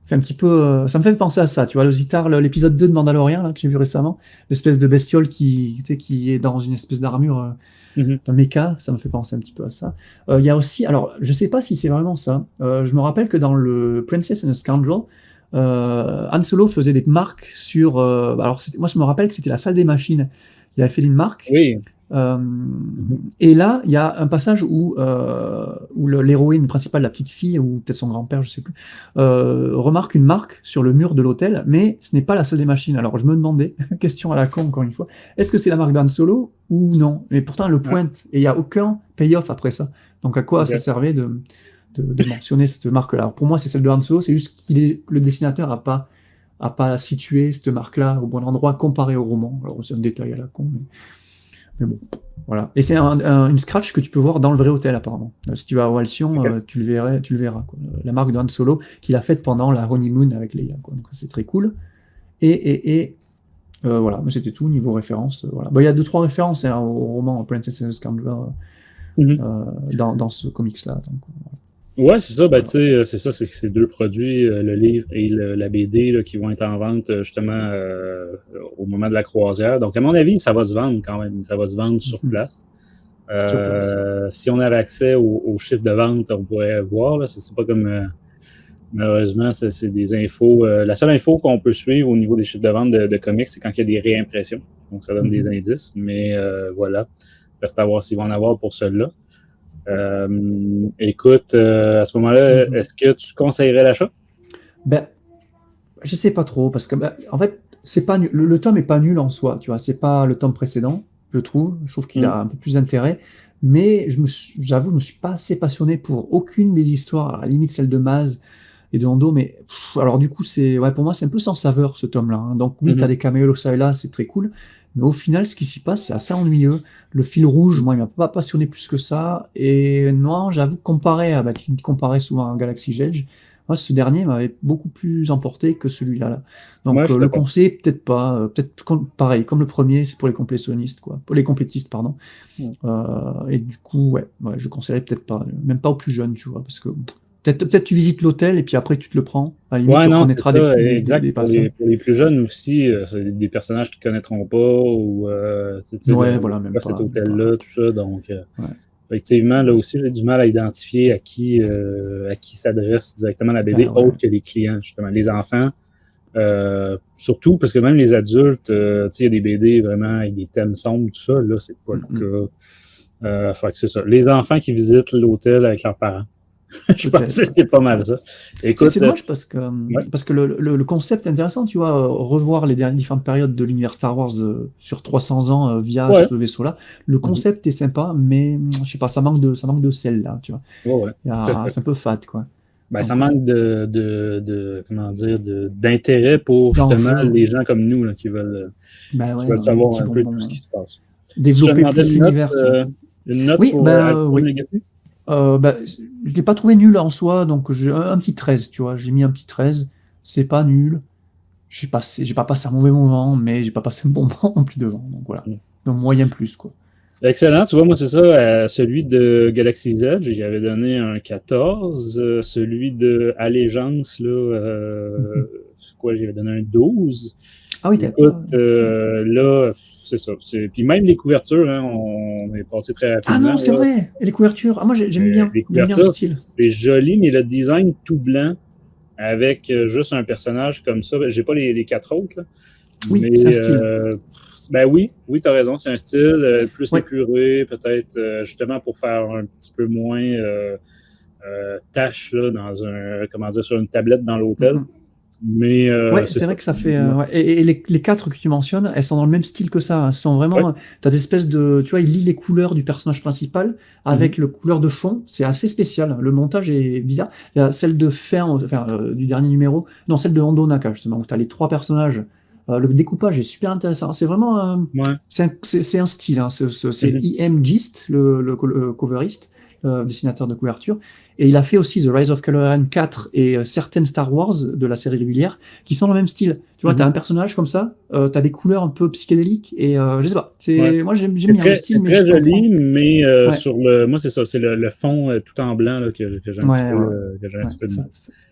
Fait un petit peu, ça me fait penser à ça, tu vois, le Zitar, l'épisode 2 de Mandalorian, là, que j'ai vu récemment, l'espèce de bestiole qui est dans une espèce d'armure, un mecha, ça me fait penser un petit peu à ça. Il y a aussi, alors, je sais pas si c'est vraiment ça, je me rappelle que dans le Princess and a Scoundrel, Han Solo faisait des marques sur, alors moi je me rappelle que c'était la salle des machines, il avait fait une marque, Et là, il y a un passage où l'héroïne principale, la petite fille, ou peut-être son grand-père, je sais plus, remarque une marque sur le mur de l'hôtel, mais ce n'est pas la salle des machines. Alors je me demandais, question à la con encore une fois, est-ce que c'est la marque d'Han Solo ou non? Mais pourtant elle le pointe, et il n'y a aucun payoff après ça. Donc à quoi ça servait de mentionner cette marque-là? Alors pour moi, c'est celle de Han Solo, c'est juste le dessinateur n'a pas situé cette marque-là au bon endroit comparé au roman. Alors c'est un détail à la con, mais bon, voilà. Et c'est une scratch que tu peux voir dans le vrai hôtel, apparemment. Si tu vas à Alcyon, tu le verras. Quoi. La marque de Han Solo, qu'il a faite pendant la honeymoon avec Leia. Quoi. Donc c'est très cool. Et voilà, mais c'était tout niveau référence. Voilà. Il y a 2-3 références au roman Princess and the Scoundrel dans ce comics-là. Donc, ouais, c'est ça. Ben, tu sais, c'est ça, c'est ces deux produits, le livre et la BD, là, qui vont être en vente justement au moment de la croisière. Donc, à mon avis, ça va se vendre quand même. Ça va se vendre sur place. Si on avait accès au chiffre de vente, on pourrait voir. Là, c'est pas comme malheureusement, c'est des infos. La seule info qu'on peut suivre au niveau des chiffres de vente de comics, c'est quand il y a des réimpressions. Donc, ça donne des indices. Mais voilà. Reste à voir s'ils vont en avoir pour ceux-là. Écoute, à ce moment-là, est-ce que tu conseillerais l'achat? Ben, je sais pas trop, parce que en fait, c'est pas le tome est pas nul en soi, tu vois, c'est pas le tome précédent, je trouve qu'il a un peu plus d'intérêt, mais j'avoue, je me suis pas assez passionné pour aucune des histoires, à la limite celle de Maz et de Hondo, mais alors du coup, pour moi, c'est un peu sans saveur ce tome-là, hein. Donc oui, t'as des caméos ça et là, c'est très cool, mais au final, ce qui s'y passe, c'est assez ennuyeux. Le fil rouge, moi, il m'a pas passionné plus que ça. Et non, j'avoue, tu comparais souvent à Galaxy Edge, moi, ce dernier m'avait beaucoup plus emporté que celui-là. Là. Donc, le conseil, peut-être pas. Peut-être pareil, comme le premier, c'est pour les complétionnistes, quoi. Pour les complétistes, pardon. Et du coup, je conseillerais peut-être pas. Même pas aux plus jeunes, tu vois, parce que peut-être tu visites l'hôtel et puis après tu te le prends. À la limite, tu reconnaîtras des passages. Pour les plus jeunes aussi, c'est des personnages qu'ils ne connaîtront pas ou même pas cet hôtel-là, tout ça. Donc, effectivement, là aussi, j'ai du mal à identifier à qui s'adresse directement la BD, autre que les clients, justement. Les enfants, surtout parce que même les adultes, il y a des BD vraiment avec des thèmes sombres, tout ça, là, c'est pas le cas. Fait que c'est ça. Les enfants qui visitent l'hôtel avec leurs parents. Je pense que c'est pas mal ça. Écoute, c'est dommage parce que le concept est intéressant, tu vois, revoir les différentes périodes de l'univers Star Wars sur 300 ans via ce vaisseau-là. Le concept est sympa, mais je sais pas, ça manque de sel là, tu vois. C'est un peu fade, quoi. Ben, ça manque d'intérêt pour justement les gens comme nous là, qui veulent savoir un peu tout ce qui se passe. Développer plus l'univers. Une note pour négatif? Je l'ai pas trouvé nul en soi, donc j'ai un petit 13, tu vois, j'ai mis un petit 13, c'est pas nul, j'ai pas passé un mauvais moment, mais j'ai pas passé un bon moment non plus devant, donc voilà, donc moyen plus, quoi. Excellent, tu vois, moi c'est ça, celui de Galaxy Z, j'avais donné un 14, celui de Allégeance, là, j'avais donné un 12. Ah oui, écoute, là, c'est ça. Puis même les couvertures, hein, on est passé très rapidement. Ah non, c'est vrai! Et les couvertures, moi j'aime bien le style. C'est joli, mais le design tout blanc, avec juste un personnage comme ça, j'ai pas les 4 autres, là. Oui, mais, c'est un style. Oui, t'as raison, c'est un style plus épuré, peut-être justement pour faire un petit peu moins tâche là, sur une tablette dans l'hôtel. Mais c'est vrai que ça fait. Et les 4 que tu mentionnes, elles sont dans le même style que ça. Elles sont vraiment. T'as des espèces de. Tu vois, il lie les couleurs du personnage principal avec le couleur de fond. C'est assez spécial. Le montage est bizarre. Il y a celle de du dernier numéro. Non, celle de Hondo Ohnaka, justement, où t'as les 3 personnages. Le découpage est super intéressant. C'est vraiment. C'est un style. Hein. C'est E.M. Gist, le coveriste, dessinateur de couverture. Et il a fait aussi The Rise of Kylo Ren 4 et certaines Star Wars de la série régulière qui sont dans le même style. Tu vois, t'as un personnage comme ça, t'as des couleurs un peu psychédéliques et je sais pas. Moi, j'aime bien le style. C'est très joli, mais sur moi, c'est ça. C'est le fond tout en blanc là, que j'ai un petit peu de mal.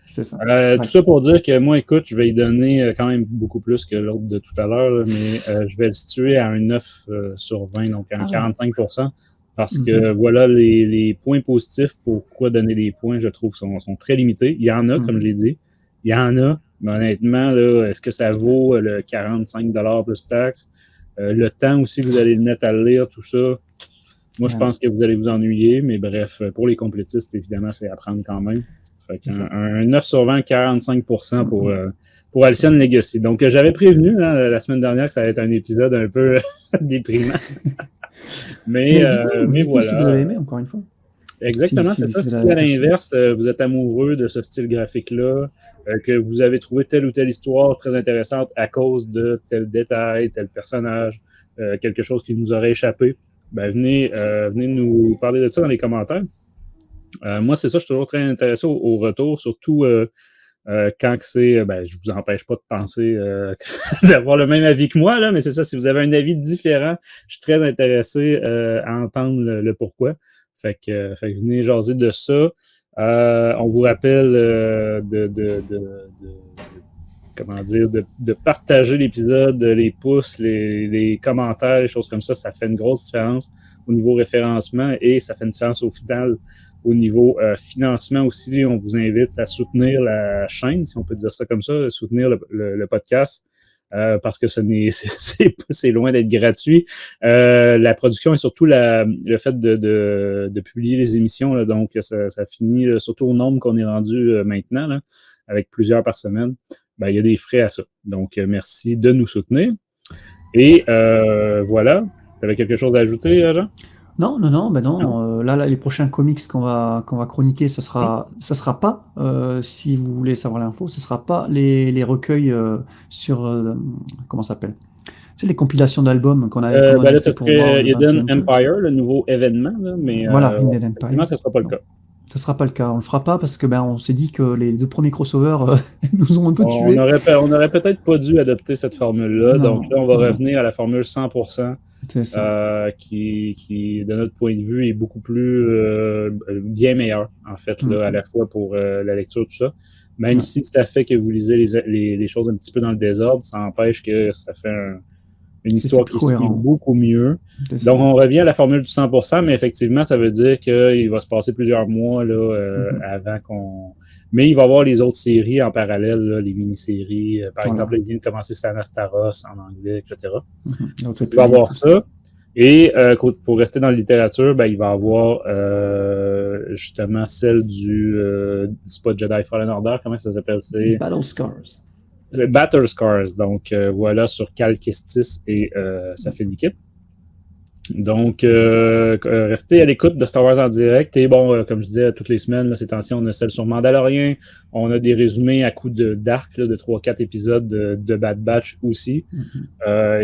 C'est ça. Tout ça pour dire que moi, écoute, je vais y donner quand même beaucoup plus que l'autre de tout à l'heure, mais je vais le situer à un 9 sur 20, donc à un 45%. Parce que voilà, les points positifs, pourquoi donner des points, je trouve, sont très limités. Il y en a, comme j'ai dit. Il y en a, mais honnêtement, là, est-ce que ça vaut le 45$ plus taxes? le temps aussi que vous allez le mettre à le lire, tout ça. Moi, je pense que vous allez vous ennuyer, mais bref, pour les complétistes, évidemment, c'est à prendre quand même. Fait un 9 sur 20, 45% pour Halcyon Legacy. Donc, j'avais prévenu la semaine dernière que ça allait être un épisode un peu déprimant. mais voilà. Si vous avez aimé, encore une fois. Exactement, c'est ça. Si à l'inverse, vous êtes amoureux de ce style graphique-là, que vous avez trouvé telle ou telle histoire très intéressante à cause de tel détail, tel personnage, quelque chose qui nous aurait échappé, ben venez nous parler de ça dans les commentaires. Moi, c'est ça, je suis toujours très intéressé au retour, surtout quand c'est, je vous empêche pas de penser d'avoir le même avis que moi, là, mais c'est ça, si vous avez un avis différent, je suis très intéressé à entendre le pourquoi. Fait que venez jaser de ça. On vous rappelle de partager l'épisode, les pouces, les commentaires, les choses comme ça fait une grosse différence au niveau référencement et ça fait une différence au final au niveau financement aussi. On vous invite à soutenir la chaîne, si on peut dire ça comme ça, soutenir le podcast. Parce que c'est loin d'être gratuit. La production et surtout le fait de publier les émissions, là, donc ça finit surtout au nombre qu'on est rendu maintenant, là, avec plusieurs par semaine. Il y a des frais à ça. Donc, merci de nous soutenir. Et voilà. Tu avais quelque chose à ajouter, Jean? Non. Là, les prochains comics qu'on va chroniquer, ça sera pas, si vous voulez savoir l'info, ça sera pas les recueils sur comment ça s'appelle. C'est les compilations d'albums qu'on avait. Là, c'est Hidden Empire, le nouveau événement, là, mais voilà, Hidden Empire. Ça sera pas le cas. Ça sera pas le cas. On le fera pas parce que on s'est dit que les 2 premiers crossovers nous ont un peu tués. On aurait peut-être pas dû adopter cette formule-là. Donc là, on va revenir à la formule 100%. C'est ça. Qui, de notre point de vue, est beaucoup plus bien meilleur, en fait, là, à la fois pour la lecture, tout ça. Même si ça fait que vous lisez les choses un petit peu dans le désordre, ça empêche que ça fait une histoire qui se lit beaucoup mieux. Donc, on revient à la formule du 100%, mais effectivement, ça veut dire qu'il va se passer plusieurs mois là, avant qu'on... Mais il va y avoir les autres séries en parallèle, là, les mini-séries. Par exemple, il vient de commencer Sanastaros en anglais, etc. Il va y avoir ça. Et pour rester dans la littérature, il va y avoir justement celle du... c'est pas Jedi Fallen Order, comment ça s'appelle? C'est Battle Scars. Battle Scars. Donc, voilà, sur Cal Kestis et sa fille Nikit. Donc, restez à l'écoute de Star Wars en direct. Et bon, comme je disais, toutes les semaines, là, ces temps-ci, on a celle sur Mandalorian. On a des résumés à coups d'arc, de 3-4 épisodes de Bad Batch aussi,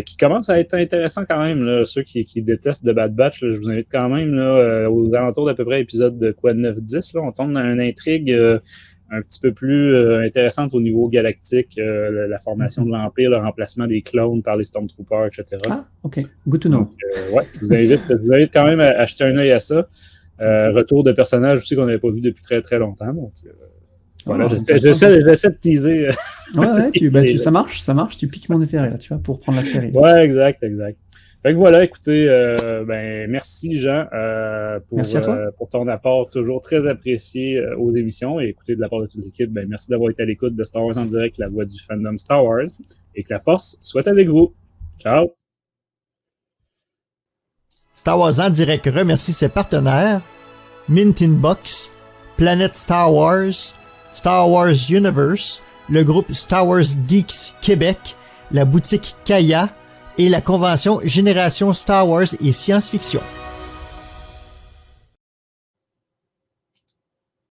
qui commencent à être intéressants quand même. Là. Ceux qui détestent de Bad Batch, là, je vous invite quand même là, aux alentours d'à peu près épisode de 9-10. Là, on tombe dans une intrigue un petit peu plus intéressante au niveau galactique, la formation de l'Empire, le remplacement des clones par les Stormtroopers, etc. Ah, OK. Good to know. Donc, je vous invite quand même à jeter un œil à ça. Retour de personnages aussi qu'on n'avait pas vu depuis très, très longtemps. Donc, voilà, j'essaie de teaser. Ça marche. Tu piques mon intérêt, là, tu vois, pour prendre la série. Ouais, exact. Fait que voilà, écoutez, merci Jean merci à toi. pour ton apport toujours très apprécié aux émissions et écoutez de la part de toute l'équipe, merci d'avoir été à l'écoute de Star Wars en direct, la voix du fandom Star Wars et que la force soit avec vous. Ciao! Star Wars en direct remercie ses partenaires Mint in Box, Planète Star Wars Universe, le groupe Star Wars Geeks Québec, la boutique Kaya et la convention Génération Star Wars et Science-Fiction.